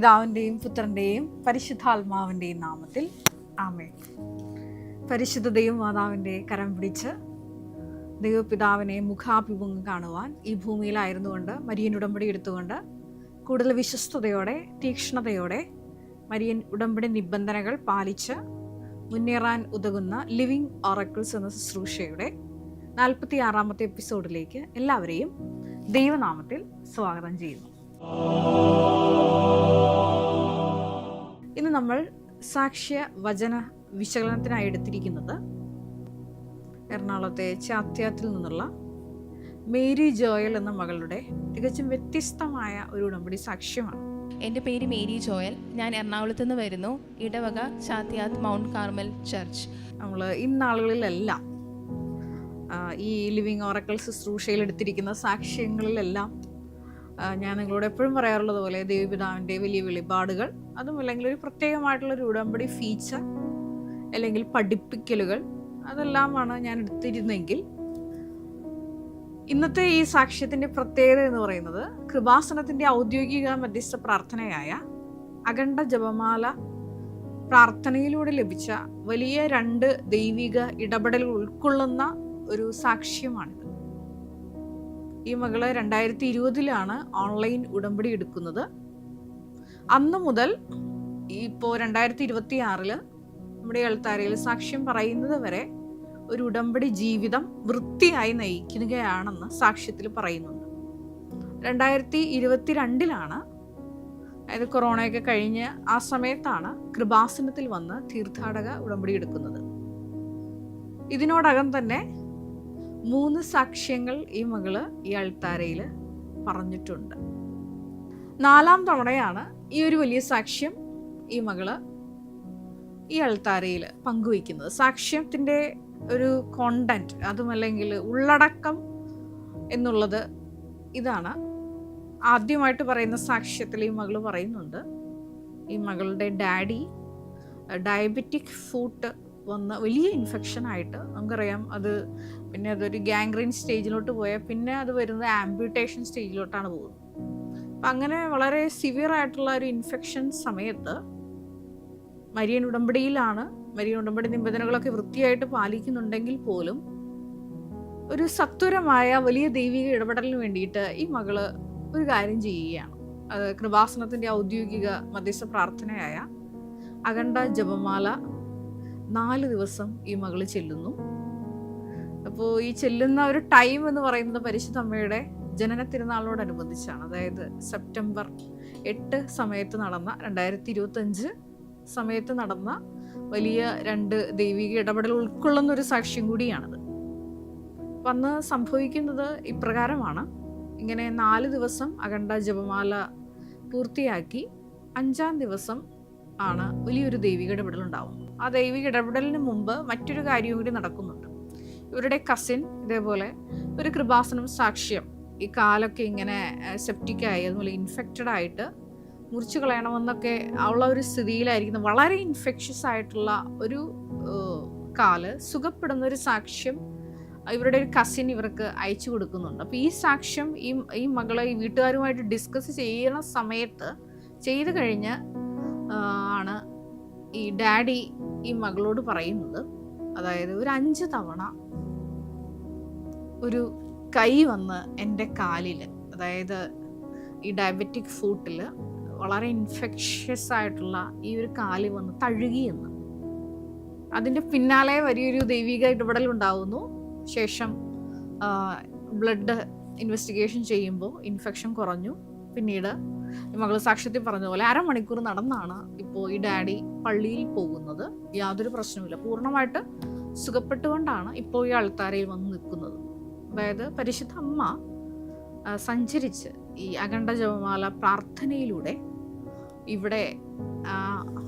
പിതാവിൻ്റെയും പുത്രൻ്റെയും പരിശുദ്ധാത്മാവിൻ്റെയും നാമത്തിൽ ആമേൻ. പരിശുദ്ധ ദൈവമാതാവിൻ്റെ കരം പിടിച്ച് ദൈവപിതാവിനെ മുഖാഭിമുഖം കാണുവാൻ ഈ ഭൂമിയിലായിരുന്നുകൊണ്ട് മരിയൻ ഉടമ്പടി എടുത്തുകൊണ്ട് കൂടുതൽ വിശ്വസ്തയോടെ തീക്ഷ്ണതയോടെ മരിയൻ ഉടമ്പടി നിബന്ധനകൾ പാലിച്ച് മുന്നേറാൻ ഉതകുന്ന ലിവിങ് ഓറക്കിൾസ് എന്ന ശുശ്രൂഷയുടെ 46-ാമത്തെ എപ്പിസോഡിലേക്ക് എല്ലാവരെയും ദൈവനാമത്തിൽ സ്വാഗതം ചെയ്യുന്നു. ഇന്ന് നമ്മൾ സാക്ഷ്യ വചന വിശകലനത്തിനായി എടുത്തിരിക്കുന്നത് എറണാകുളത്തെ ചാത്യാത്തിൽ നിന്നുള്ള മേരി ജോയൽ എന്ന മകളുടെ തികച്ചും വ്യത്യസ്തമായ ഒരു ഉടമ്പടി സാക്ഷ്യമാണ്. എൻ്റെ പേര് മേരി ജോയൽ. ഞാൻ എറണാകുളത്ത് നിന്ന് വരുന്നു. ഇടവക ചാത്യാത്ത് മൗണ്ട് കാർമൽ ചർച്ച്. നമ്മൾ ഇന്നാളുകളിലെല്ലാം ഈ ലിവിങ് ഓറക്കിൾ ശുശ്രൂഷയിൽ എടുത്തിരിക്കുന്ന സാക്ഷ്യങ്ങളിലെല്ലാം ഞാൻ നിങ്ങളോട് എപ്പോഴും പറയാറുള്ളത് പോലെ ദൈവപിതാവിൻ്റെ വലിയ വെളിപാടുകൾ, അതും അല്ലെങ്കിൽ ഒരു പ്രത്യേകമായിട്ടുള്ളൊരു ഉടമ്പടി ഫീച്ചർ അല്ലെങ്കിൽ പഠിപ്പിക്കലുകൾ അതെല്ലാമാണ് ഞാൻ എടുത്തിരുന്നെങ്കിൽ ഇന്നത്തെ ഈ സാക്ഷ്യത്തിൻ്റെ പ്രത്യേകത എന്ന് പറയുന്നത് കൃപാസനത്തിൻ്റെ ഔദ്യോഗിക മധ്യസ്ഥ പ്രാർത്ഥനയായ അഖണ്ഡ ജപമാല പ്രാർത്ഥനയിലൂടെ ലഭിച്ച വലിയ 2 ദൈവിക ഇടപെടലുകൾ ഉൾക്കൊള്ളുന്ന ഒരു സാക്ഷ്യമാണിത്. ഈ മകള് 2020 ഓൺലൈൻ ഉടമ്പടി എടുക്കുന്നത്. അന്ന് മുതൽ ഇപ്പോൾ 2026 നമ്മുടെ അൾത്താരയിൽ സാക്ഷ്യം പറയുന്നത് വരെ ഒരു ഉടമ്പടി ജീവിതം വൃത്തിയായി നയിക്കുകയാണെന്ന് സാക്ഷ്യത്തിൽ പറയുന്നുണ്ട്. 2022 അതായത് കൊറോണയൊക്കെ കഴിഞ്ഞ് ആ സമയത്താണ് കൃപാസനത്തിൽ വന്ന് തീർത്ഥാടക ഉടമ്പടി എടുക്കുന്നത്. ഇതിനോടകം തന്നെ 3 സാക്ഷ്യങ്ങൾ ഈ മകള് ഈ അൾത്താരയിൽ പറഞ്ഞിട്ടുണ്ട്. 4ാം തവണയാണ് ഈ ഒരു വലിയ സാക്ഷ്യം ഈ മകള് ഈ അൾത്താരയിൽ പങ്കുവയ്ക്കുന്നത്. സാക്ഷ്യത്തിൻ്റെ ഒരു കോണ്ടന്റ്, അതുമല്ലെങ്കിൽ ഉള്ളടക്കം എന്നുള്ളത് ഇതാണ്. ആദ്യമായിട്ട് പറയുന്ന സാക്ഷ്യത്തിൽ ഈ മകള് പറയുന്നുണ്ട്, ഈ മകളുടെ ഡാഡി ഡയബറ്റിക് ഫുട്ട് വന്ന് വലിയ ഇൻഫെക്ഷനായിട്ട്, നമുക്കറിയാം അത് പിന്നെ അതൊരു ഗാംഗ്രീൻ സ്റ്റേജിലോട്ട് പോയാൽ പിന്നെ അത് വരുന്നത് ആംബ്യൂട്ടേഷൻ സ്റ്റേജിലോട്ടാണ് പോകുന്നത്. അപ്പം അങ്ങനെ വളരെ സിവിയർ ആയിട്ടുള്ള ഒരു ഇൻഫെക്ഷൻ സമയത്ത് മരിയൻ ഉടമ്പടിയിലാണ്. മരിയൻ ഉടമ്പടി നിബന്ധനകളൊക്കെ വൃത്തിയായിട്ട് പാലിക്കുന്നുണ്ടെങ്കിൽ പോലും ഒരു സത്വരമായ വലിയ ദൈവിക ഇടപെടലിന് വേണ്ടിയിട്ട് ഈ മകള് ഒരു കാര്യം ചെയ്യുകയാണ്. അത് കൃപാസനത്തിൻ്റെ ഔദ്യോഗിക മധ്യസ്ഥ പ്രാർത്ഥനയായ അഖണ്ഡ ജപമാല 4 ദിവസം ഈ മകള് ചെല്ലുന്നു. അപ്പോൾ ഈ ചെല്ലുന്ന ഒരു ടൈം എന്ന് പറയുന്നത് പരിശുദ്ധ അമ്മയുടെ ജനന തിരുനാളിനോടനുബന്ധിച്ചാണ്. അതായത് സെപ്റ്റംബർ 8 സമയത്ത് നടന്ന 2025 സമയത്ത് നടന്ന വലിയ 2 ദൈവിക ഇടപെടൽ ഉൾക്കൊള്ളുന്ന ഒരു സാക്ഷ്യം കൂടിയാണത്. അപ്പം അന്ന് സംഭവിക്കുന്നത് ഇപ്രകാരമാണ്. ഇങ്ങനെ 4 ദിവസം അഖണ്ഡ ജപമാല പൂർത്തിയാക്കി 5ാം ദിവസം ആണ് വലിയൊരു ദൈവിക ഇടപെടൽ ഉണ്ടാവുന്നത്. ആ ദൈവിക ഇടപെടലിന് മുമ്പ് മറ്റൊരു കാര്യവും കൂടി നടക്കുന്നുണ്ട്. ഇവരുടെ കസിൻ ഇതേപോലെ ഒരു കൃപാസനം സാക്ഷ്യം, ഈ കാലൊക്കെ ഇങ്ങനെ സെപ്റ്റിക്കായി അതുപോലെ ഇൻഫെക്റ്റഡ് ആയിട്ട് മുറിച്ച് കളയണമെന്നൊക്കെ ഉള്ള ഒരു സ്ഥിതിയിലായിരിക്കുന്ന വളരെ ഇൻഫെക്ഷ്യസ് ആയിട്ടുള്ള ഒരു കാല് സുഖപ്പെടുന്ന ഒരു സാക്ഷ്യം ഇവരുടെ ഒരു കസിൻ ഇവർക്ക് അയച്ചു കൊടുക്കുന്നുണ്ട്. അപ്പോൾ ഈ സാക്ഷ്യം ഈ മകളെ ഈ വീട്ടുകാരുമായിട്ട് ഡിസ്കസ് ചെയ്യുന്ന സമയത്ത് ചെയ്ത് കഴിഞ്ഞ് ആണ് ഈ ഡാഡി ഈ മകളോട് പറയുന്നത്, അതായത് ഒരു 5 തവണ ഒരു കൈ വന്ന് എൻ്റെ കാലിൽ, അതായത് ഈ ഡയബറ്റിക് ഫുട്ടിൽ വളരെ ഇൻഫെക്ഷ്യസ് ആയിട്ടുള്ള ഈ ഒരു കാല് വന്ന് തഴുകിയെന്ന്. അതിൻ്റെ പിന്നാലെ വലിയൊരു ദൈവിക ഇടപെടൽ ഉണ്ടാവുന്നു. ശേഷം ബ്ലഡ് ഇൻവെസ്റ്റിഗേഷൻ ചെയ്യുമ്പോൾ ഇൻഫെക്ഷൻ കുറഞ്ഞു. പിന്നീട് ഈ മകൾ സാക്ഷ്യത്തിൽ പറഞ്ഞതുപോലെ 1/2 മണിക്കൂർ നടന്നാണ് ഇപ്പോൾ ഈ ഡാഡി പള്ളിയിൽ പോകുന്നത്. യാതൊരു പ്രശ്നവുമില്ല, പൂർണ്ണമായിട്ട് സുഖപ്പെട്ടുകൊണ്ടാണ് ഇപ്പോൾ ഈ അൾത്താരയിൽ വന്ന് നിൽക്കുന്നത്. അതായത് പരിശുദ്ധ അമ്മ സഞ്ചരിച്ച് ഈ അഖണ്ഡ ജപമാല പ്രാർത്ഥനയിലൂടെ ഇവിടെ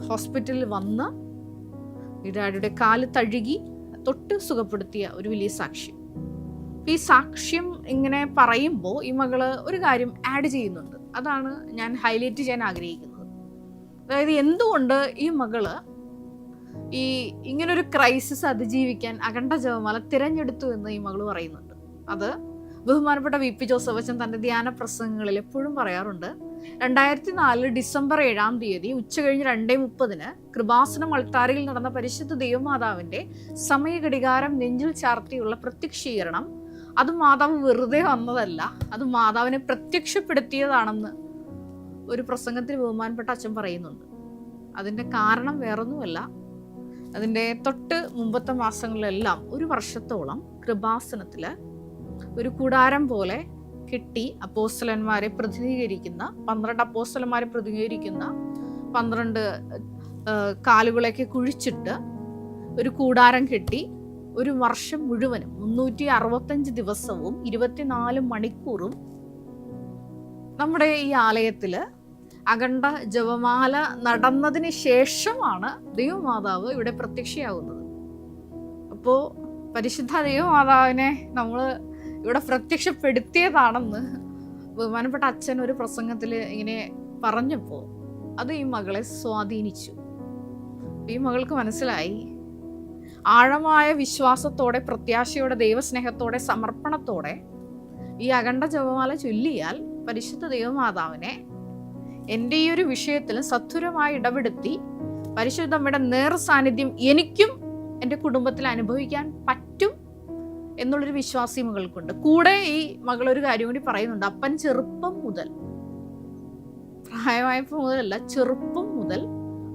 ഹോസ്പിറ്റലിൽ വന്ന് ഈ ഡാഡിയുടെ കാല് തഴുകി തൊട്ട് സുഖപ്പെടുത്തിയ ഒരു വലിയ സാക്ഷ്യം. ഈ സാക്ഷ്യം ഇങ്ങനെ പറയുമ്പോൾ ഈ മകള് ഒരു കാര്യം ആഡ് ചെയ്യുന്നുണ്ട്. അതാണ് ഞാൻ ഹൈലൈറ്റ് ചെയ്യാൻ ആഗ്രഹിക്കുന്നത്. അതായത് എന്തുകൊണ്ട് ഈ മകള് ഈ ഇങ്ങനൊരു ക്രൈസിസ് അതിജീവിക്കാൻ അഖണ്ഡ ജപമാല തിരഞ്ഞെടുത്തു എന്ന് ഈ മകള് പറയുന്നുണ്ട്. അത് ബഹുമാനപ്പെട്ട വി പി ജോസഫ് അച്ഛൻ തൻ്റെ ധ്യാന പ്രസംഗങ്ങളിൽ എപ്പോഴും പറയാറുണ്ട്. 2004 ഡിസംബർ 7-ാം തീയതി ഉച്ചകഴിഞ്ഞ് 2:30 കൃപാസനം അൾത്താരയിൽ നടന്ന പരിശുദ്ധ ദൈവമാതാവിന്റെ സമയഘടികാരം നെഞ്ചിൽ ചാർത്തിയുള്ള പ്രത്യക്ഷീകരണം അത് മാതാവ് വെറുതെ വന്നതല്ല, അത് മാതാവിനെ പ്രത്യക്ഷപ്പെടുത്തിയതാണെന്ന് ഒരു പ്രസംഗത്തിൽ ബഹുമാനപ്പെട്ട അച്ഛൻ പറയുന്നുണ്ട്. അതിൻ്റെ കാരണം വേറൊന്നുമല്ല, അതിൻ്റെ തൊട്ട് മുമ്പത്തെ മാസങ്ങളിലെല്ലാം 1 വർഷത്തോളം കൃപാസനത്തിൽ ഒരു കൂടാരം പോലെ കെട്ടി അപ്പോസ്തലന്മാരെ പ്രതിനിധീകരിക്കുന്ന 12 അപ്പോസ്തലന്മാരെ പ്രതിനിധീകരിക്കുന്ന 12 കാലുകളൊക്കെ കുഴിച്ചിട്ട് ഒരു കൂടാരം കെട്ടി 1 വർഷം മുഴുവനും 365 ദിവസവും 24 മണിക്കൂറും നമ്മുടെ ഈ ആലയത്തിൽ അഖണ്ഡ ജപമാല നടന്നതിന് ശേഷമാണ് ദൈവമാതാവ് ഇവിടെ പ്രത്യക്ഷയാകുന്നത്. അപ്പോൾ പരിശുദ്ധ ദൈവമാതാവിനെ നമ്മൾ ഇവിടെ പ്രത്യക്ഷപ്പെടുത്തിയതാണെന്ന് ബഹുമാനപ്പെട്ട അച്ഛൻ ഒരു പ്രസംഗത്തിൽ ഇങ്ങനെ പറഞ്ഞപ്പോൾ അത് ഈ മകളെ സ്വാധീനിച്ചു. ഈ മകൾക്ക് മനസ്സിലായി, ആഴമായ വിശ്വാസത്തോടെ, പ്രത്യാശയോടെ, ദൈവസ്നേഹത്തോടെ, സമർപ്പണത്തോടെ ഈ അഖണ്ഡ ജപമാല ചൊല്ലിയാൽ പരിശുദ്ധ ദൈവമാതാവിനെ എൻ്റെ ഈ ഒരു വിഷയത്തിൽ സത്വരമായി ഇടപെടുത്തി പരിശുദ്ധ അമ്മയുടെ നേർ സാന്നിധ്യം എനിക്കും എൻ്റെ കുടുംബത്തിൽ അനുഭവിക്കാൻ പറ്റും എന്നുള്ളൊരു വിശ്വാസി മകൾക്കുണ്ട്. കൂടെ ഈ മകളൊരു കാര്യം കൂടി പറയുന്നുണ്ട്. അപ്പൻ ചെറുപ്പം മുതൽ, പ്രായമായപ്പോൾ മുതലല്ല, ചെറുപ്പം മുതൽ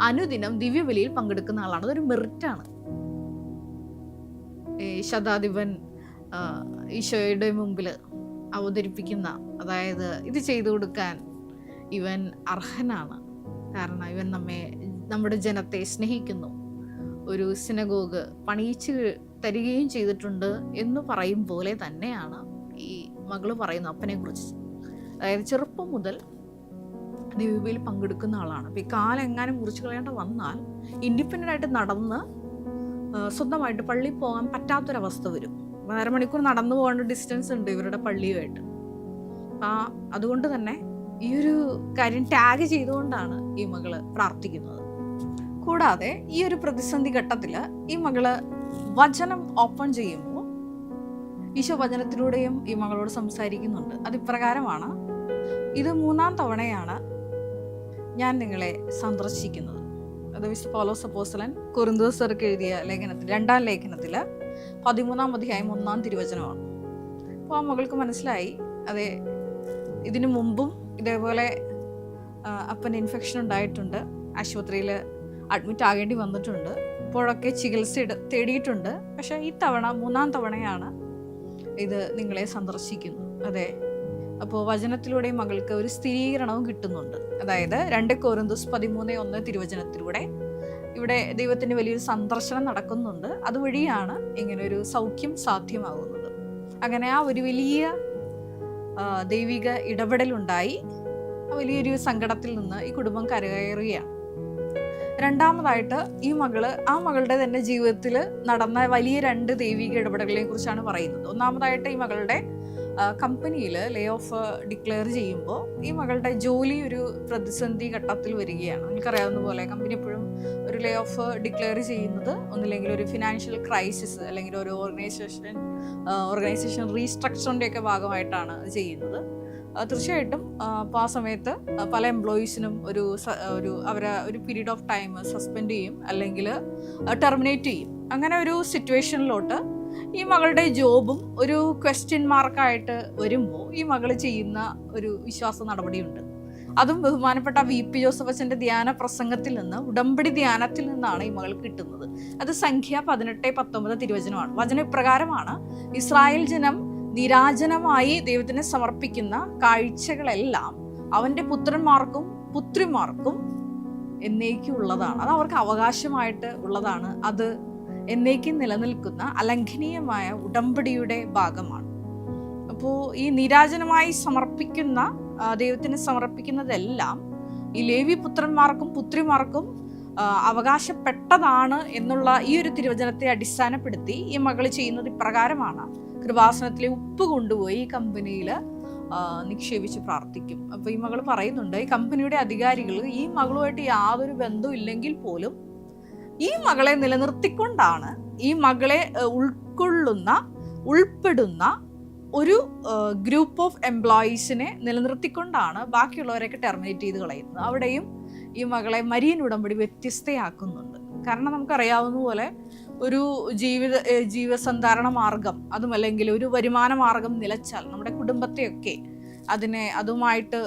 അനുദിനം ദിവ്യബലിയിൽ പങ്കെടുക്കുന്ന ആളാണ്. അതൊരു മെറിറ്റാണ്. ശതാധിപൻ ഈശോയുടെ മുമ്പിൽ അവതരിപ്പിക്കുന്ന, അതായത് ഇത് ചെയ്തു കൊടുക്കാൻ ഇവൻ അർഹനാണ്, കാരണം ഇവൻ നമ്മുടെ ജനത്തെ സ്നേഹിക്കുന്നു, ഒരു സിനഗോഗ് പണിയിച്ച് തരികയും ചെയ്തിട്ടുണ്ട് എന്ന് പറയും പോലെ തന്നെയാണ് ഈ മകള് പറയുന്നത് അപ്പനെ കുറിച്ച്. അതായത് ചെറുപ്പം മുതൽ ദിവ്യബലിയിൽ പങ്കെടുക്കുന്ന ആളാണ്. അപ്പോൾ ഈ കാലം എങ്ങാനും മുറിച്ച് കളയേണ്ട വന്നാൽ ഇൻഡിപെൻഡൻ്റ് ആയിട്ട് നടന്ന് സ്വന്തമായിട്ട് പള്ളിയിൽ പോകാൻ പറ്റാത്തൊരവസ്ഥ വരും. 1.5 മണിക്കൂർ നടന്നു പോകേണ്ട ഡിസ്റ്റൻസ് ഉണ്ട് ഇവരുടെ പള്ളിയുമായിട്ട്. അതുകൊണ്ട് തന്നെ ഈ ഒരു കാര്യം ടാഗ് ചെയ്തുകൊണ്ടാണ് ഈ മകള് പ്രാർത്ഥിക്കുന്നത്. കൂടാതെ ഈ ഒരു പ്രതിസന്ധി ഘട്ടത്തിൽ ഈ മകള് വചനം ഓപ്പൺ ചെയ്യുമ്പോൾ ഈശോ വചനത്തിലൂടെയും ഈ മകളോട് സംസാരിക്കുന്നുണ്ട്. അതിപ്രകാരമാണ്: ഇത് 3-ാം തവണയാണ് ഞാൻ നിങ്ങളെ സന്ദർശിക്കുന്നത്. അത് വിശുദ്ധ പൗലോസ് അപ്പോസ്തലൻ കൊരിന്ത്യർക്ക് എഴുതിയ ലേഖനത്തിൽ 2-ാം ലേഖനത്തിൽ 13-ാം അധ്യായം 1-ാം തിരുവചനമാണ്. അപ്പോൾ ആ മകൾക്ക് മനസ്സിലായി, അതെ, ഇതിനു മുമ്പും ഇതേപോലെ അപ്പൻ ഇൻഫെക്ഷൻ ഉണ്ടായിട്ടുണ്ട്, ആശുപത്രിയിൽ അഡ്മിറ്റ് ആകേണ്ടി വന്നിട്ടുണ്ട്, ഇപ്പോഴൊക്കെ ചികിത്സ തേടിയിട്ടുണ്ട്. പക്ഷേ ഈ തവണ 3-ാം തവണയാണ് ഇത് നിങ്ങളെ സന്ദർശിക്കുന്നു. അതെ, അപ്പോൾ വചനത്തിലൂടെ മകൾക്ക് ഒരു സ്ഥിരീകരണവും കിട്ടുന്നുണ്ട്. അതായത് 2 കൊരിന്ത്യർ 13:1 തിരുവചനത്തിലൂടെ ഇവിടെ ദൈവത്തിൻ്റെ വലിയൊരു സന്ദർശനം നടക്കുന്നുണ്ട്. അതുവഴിയാണ് ഇങ്ങനെ ഒരു സൗഖ്യം സാധ്യമാകുന്നത്. അങ്ങനെ ആ ഒരു വലിയ ദൈവിക ഇടപെടലുണ്ടായി. വലിയൊരു സങ്കടത്തിൽ നിന്ന് ഈ കുടുംബം കരകയറുകയാണ്. രണ്ടാമതായിട്ട് ഈ മകളുടെ തന്നെ ജീവിതത്തിൽ നടന്ന വലിയ 2 ദൈവിക ഇടപെടലുകളെ കുറിച്ചാണ് പറയുന്നത്. ഒന്നാമതായിട്ട് ഈ മകളുടെ കമ്പനിയിൽ ലേ ഓഫ് ഡിക്ലെയർ ചെയ്യുമ്പോൾ ഈ മകളുടെ ജോലി ഒരു പ്രതിസന്ധി ഘട്ടത്തിൽ വരികയാണ്. നിങ്ങൾക്കറിയാവുന്ന പോലെ കമ്പനി എപ്പോഴും ഒരു ലേ ഓഫ് ഡിക്ലെയർ ചെയ്യുന്നത് ഒന്നില്ലെങ്കിൽ ഒരു ഫിനാൻഷ്യൽ ക്രൈസിസ് അല്ലെങ്കിൽ ഒരു ഓർഗനൈസേഷൻ റീസ്ട്രക്ചറിൻ്റെയൊക്കെ ഭാഗമായിട്ടാണ് ചെയ്യുന്നത്. തീർച്ചയായിട്ടും അപ്പോൾ ആ സമയത്ത് പല എംപ്ലോയീസിനും അവരെ ഒരു പീരീഡ് ഓഫ് ടൈം സസ്പെൻഡ് ചെയ്യും അല്ലെങ്കിൽ ടെർമിനേറ്റ് ചെയ്യും. അങ്ങനെ ഒരു സിറ്റുവേഷനിലോട്ട് ഈ മകളുടെ ജോബും ഒരു ക്വസ്റ്റ്യൻ മാർക്കായിട്ട് വരുമ്പോൾ ഈ മകൾ ചെയ്യുന്ന ഒരു വിശ്വാസ നടപടിയുണ്ട്. അതും ബഹുമാനപ്പെട്ട VP ജോസഫ് അച്ഛൻ്റെ ധ്യാന പ്രസംഗത്തിൽ നിന്ന്, ഉടമ്പടി ധ്യാനത്തിൽ നിന്നാണ് ഈ മകൾക്ക് കിട്ടുന്നത്. അത് സംഖ്യ 18-19 തിരുവചനമാണ്. വചന ഇപ്രകാരമാണ്: ഇസ്രായേൽ ജനം നിരാജനമായി ദൈവത്തിന് സമർപ്പിക്കുന്ന കാഴ്ചകളെല്ലാം അവൻ്റെ പുത്രന്മാർക്കും പുത്രിമാർക്കും എന്നേക്കുള്ളതാണ്. അത് അവർക്ക് അവകാശമായിട്ട് ഉള്ളതാണ്. അത് എന്നേക്കും നിലനിൽക്കുന്ന അലംഘനീയമായ ഉടമ്പടിയുടെ ഭാഗമാണ്. അപ്പോൾ ഈ നിരാജനമായി സമർപ്പിക്കുന്ന ദൈവത്തിന് സമർപ്പിക്കുന്നതെല്ലാം ഈ ലേവി പുത്രന്മാർക്കും പുത്രിമാർക്കും അവകാശപ്പെട്ടതാണ് എന്നുള്ള ഈ ഒരു തിരുവചനത്തെ അടിസ്ഥാനപ്പെടുത്തി ഈ മകൾ ചെയ്യുന്നത് ഇപ്രകാരമാണ്: കൃപാസനത്തിലെ ഉപ്പ് കൊണ്ടുപോയി ഈ കമ്പനിയിൽ നിക്ഷേപിച്ച് പ്രാർത്ഥിക്കും. അപ്പോൾ ഈ മകൾ പറയുന്നുണ്ട്, ഈ കമ്പനിയുടെ അധികാരികൾ ഈ മകളുമായിട്ട് യാതൊരു ബന്ധവും ഇല്ലെങ്കിൽ പോലും ഈ മകളെ നിലനിർത്തിക്കൊണ്ടാണ്, ഈ മകളെ ഉൾപ്പെടുന്ന ഒരു ഗ്രൂപ്പ് ഓഫ് എംപ്ലോയീസിനെ നിലനിർത്തിക്കൊണ്ടാണ് ബാക്കിയുള്ളവരെയൊക്കെ ടെർമിനേറ്റ് ചെയ്ത് കളയുന്നത്. അവിടെയും ഈ മകളെ മരിയൻ ഉടമ്പടി വ്യത്യസ്തയാക്കുന്നുണ്ട്. കാരണം നമുക്കറിയാവുന്ന പോലെ ഒരു ജീവസന്ധാരണ മാർഗം, അതുമല്ലെങ്കിൽ ഒരു വരുമാന മാർഗം നിലച്ചാൽ നമ്മുടെ കുടുംബത്തെയൊക്കെ അതുമായിട്ട്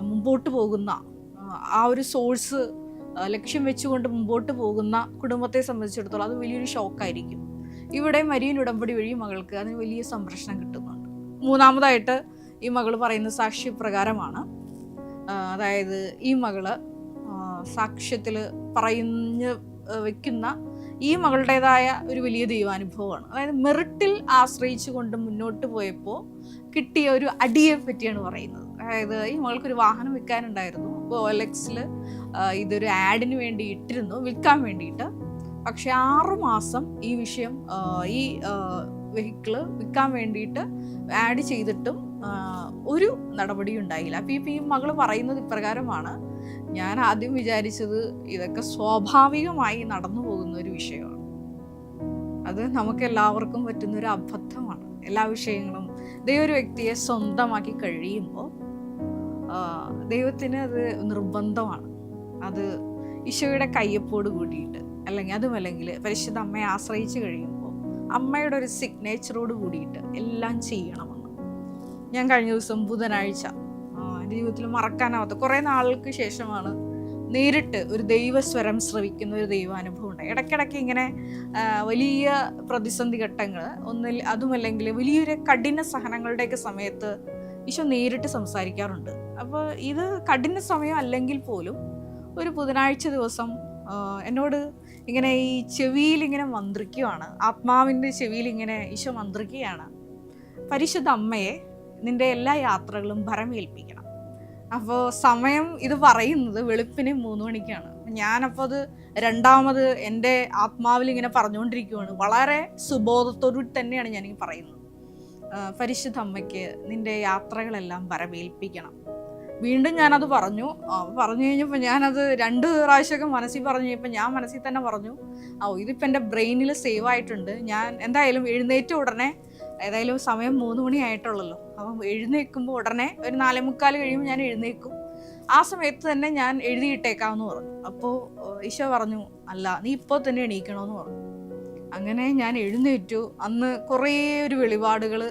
മുമ്പോട്ട് പോകുന്ന ആ ഒരു സോഴ്സ് ലക്ഷ്യം വെച്ചുകൊണ്ട് മുമ്പോട്ട് പോകുന്ന കുടുംബത്തെ സംബന്ധിച്ചിടത്തോളം അത് വലിയൊരു ഷോക്കായിരിക്കും. ഇവിടെ മരിയൻ ഉടമ്പടി വഴി മകൾക്ക് അതിന് വലിയ സംരക്ഷണം കിട്ടുന്നുണ്ട്. മൂന്നാമതായിട്ട് ഈ മകൾ പറയുന്ന സാക്ഷ്യപ്രകാരമാണ്. അതായത് ഈ മകള് സാക്ഷ്യത്തിൽ പറഞ്ഞു വെക്കുന്ന ഈ മകളുടേതായ ഒരു വലിയ ദൈവാനുഭവമാണ്. അതായത് മെറിറ്റിൽ ആശ്രയിച്ചു കൊണ്ട് മുന്നോട്ട് പോയപ്പോൾ കിട്ടിയ ഒരു അടിയെ പറ്റിയാണ് പറയുന്നത്. അതായത് ഈ മകൾക്കൊരു വാഹനം വിൽക്കാനുണ്ടായിരുന്നു. അപ്പോൾ OLXൽ ഇതൊരു ആഡിന് വേണ്ടി ഇട്ടിരുന്നു, വിൽക്കാൻ വേണ്ടിയിട്ട്. പക്ഷെ 6 മാസം ഈ വിഷയം ഈ വെഹിക്കിള് വിൽക്കാൻ വേണ്ടിയിട്ട് ആഡ് ചെയ്തിട്ടും ഒരു നടപടി ഉണ്ടായില്ല. അപ്പം ഈ മകൾ പറയുന്നത് ഇപ്രകാരമാണ്: ഞാൻ ആദ്യം വിചാരിച്ചത് ഇതൊക്കെ സ്വാഭാവികമായി നടന്നു പോകുന്ന ഒരു വിഷയമാണ്. അത് നമുക്ക് എല്ലാവർക്കും പറ്റുന്ന ഒരു അബദ്ധമാണ്. എല്ലാ വിഷയങ്ങളും ദൈവം ഒരു വ്യക്തിയെ സ്വന്തമാക്കി കഴിയുമ്പോൾ ദൈവത്തിന് അത് നിർബന്ധമാണ്. അത് ഈശോയുടെ കയ്യൊപ്പോട് കൂടിയിട്ട്, അതുമല്ലെങ്കിൽ പരിശുദ്ധ അമ്മയെ ആശ്രയിച്ച് കഴിയുമ്പോൾ അമ്മയുടെ ഒരു സിഗ്നേച്ചറോട് കൂടിയിട്ട് എല്ലാം ചെയ്യണമെന്ന്. ഞാൻ കഴിഞ്ഞ ദിവസം ബുധനാഴ്ച എൻ്റെ ജീവിതത്തിൽ മറക്കാനാവാത്ത കുറേ നാളുകൾക്ക് ശേഷമാണ് നേരിട്ട് ഒരു ദൈവസ്വരം ശ്രവിക്കുന്ന ഒരു ദൈവാനുഭവം ഉണ്ടായി. ഇടയ്ക്കിടയ്ക്ക് ഇങ്ങനെ വലിയ പ്രതിസന്ധി ഘട്ടങ്ങൾ അതുമല്ലെങ്കിൽ വലിയൊരു കഠിന സഹനങ്ങളുടെയൊക്കെ സമയത്ത് ഈശോ നേരിട്ട് സംസാരിക്കാറുണ്ട്. അപ്പോൾ ഇത് കഠിന സമയം അല്ലെങ്കിൽ പോലും ഒരു ബുധനാഴ്ച ദിവസം എന്നോട് ഇങ്ങനെ ഈ ചെവിയിൽ ഇങ്ങനെ മന്ത്രിക്കുകയാണ്, ആത്മാവിൻ്റെ ചെവിയിൽ ഇങ്ങനെ ഈശോ മന്ത്രിക്കുകയാണ്: പരിശുദ്ധ അമ്മയെ നിൻ്റെ എല്ലാ യാത്രകളും ഭരമേൽപ്പിക്കണം. അപ്പോൾ സമയം ഇത് പറയുന്നത് വെളുപ്പിന് 3 മണിക്കാണ്. ഞാനപ്പോൾ അത് രണ്ടാമത് എൻ്റെ ആത്മാവിൽ ഇങ്ങനെ പറഞ്ഞുകൊണ്ടിരിക്കുകയാണ്. വളരെ സുബോധത്തോടു തന്നെയാണ് ഞാനിങ്ങനെ പറയുന്നത്: പരിശുദ്ധ അമ്മയ്ക്ക് നിൻ്റെ യാത്രകളെല്ലാം ഭരമേൽപ്പിക്കണം. വീണ്ടും ഞാനത് പറഞ്ഞു കഴിഞ്ഞപ്പോൾ ഞാനത് 2 പ്രാവശ്യമൊക്കെ മനസ്സിൽ പറഞ്ഞു കഴിഞ്ഞപ്പോൾ ഞാൻ മനസ്സിൽ തന്നെ പറഞ്ഞു, ഇതിപ്പോൾ എൻ്റെ ബ്രെയിനിൽ സേവ് ആയിട്ടുണ്ട്. ഞാൻ എന്തായാലും എഴുന്നേറ്റ ഉടനെ, ഏതായാലും സമയം 3 മണി ആയിട്ടുള്ളല്ലോ, അപ്പം എഴുന്നേൽക്കുമ്പോൾ ഉടനെ ഒരു 4:45 കഴിയുമ്പോൾ ഞാൻ എഴുന്നേൽക്കും. ആ സമയത്ത് തന്നെ ഞാൻ എഴുതിയിട്ടേക്കാമെന്ന് പറഞ്ഞു. അപ്പോൾ ഈശോ പറഞ്ഞു, അല്ല, നീ ഇപ്പോൾ തന്നെ എണീക്കണമെന്ന് പറഞ്ഞു. അങ്ങനെ ഞാൻ എഴുന്നേറ്റു. അന്ന് കുറേ ഒരു വെളിപാടുകൾ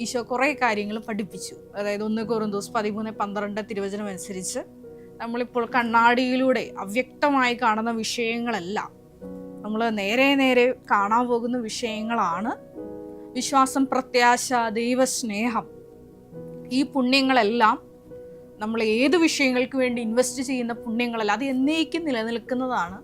ഈശോ കുറേ കാര്യങ്ങൾ പഠിപ്പിച്ചു. അതായത് 1 കൊറിന്തോസ് 13:12 തിരുവചനം അനുസരിച്ച് നമ്മളിപ്പോൾ കണ്ണാടിയിലൂടെ അവ്യക്തമായി കാണുന്ന വിഷയങ്ങളെല്ലാം നമ്മൾ നേരെ കാണാൻ പോകുന്ന വിഷയങ്ങളാണ്. വിശ്വാസം, പ്രത്യാശ, ദൈവസ്നേഹം, ഈ പുണ്യങ്ങളെല്ലാം നമ്മൾ ഏത് വിഷയങ്ങൾക്ക് വേണ്ടി ഇൻവെസ്റ്റ് ചെയ്യുന്ന പുണ്യങ്ങളല്ല, അത് എന്നേക്കും നിലനിൽക്കുന്നതാണ്.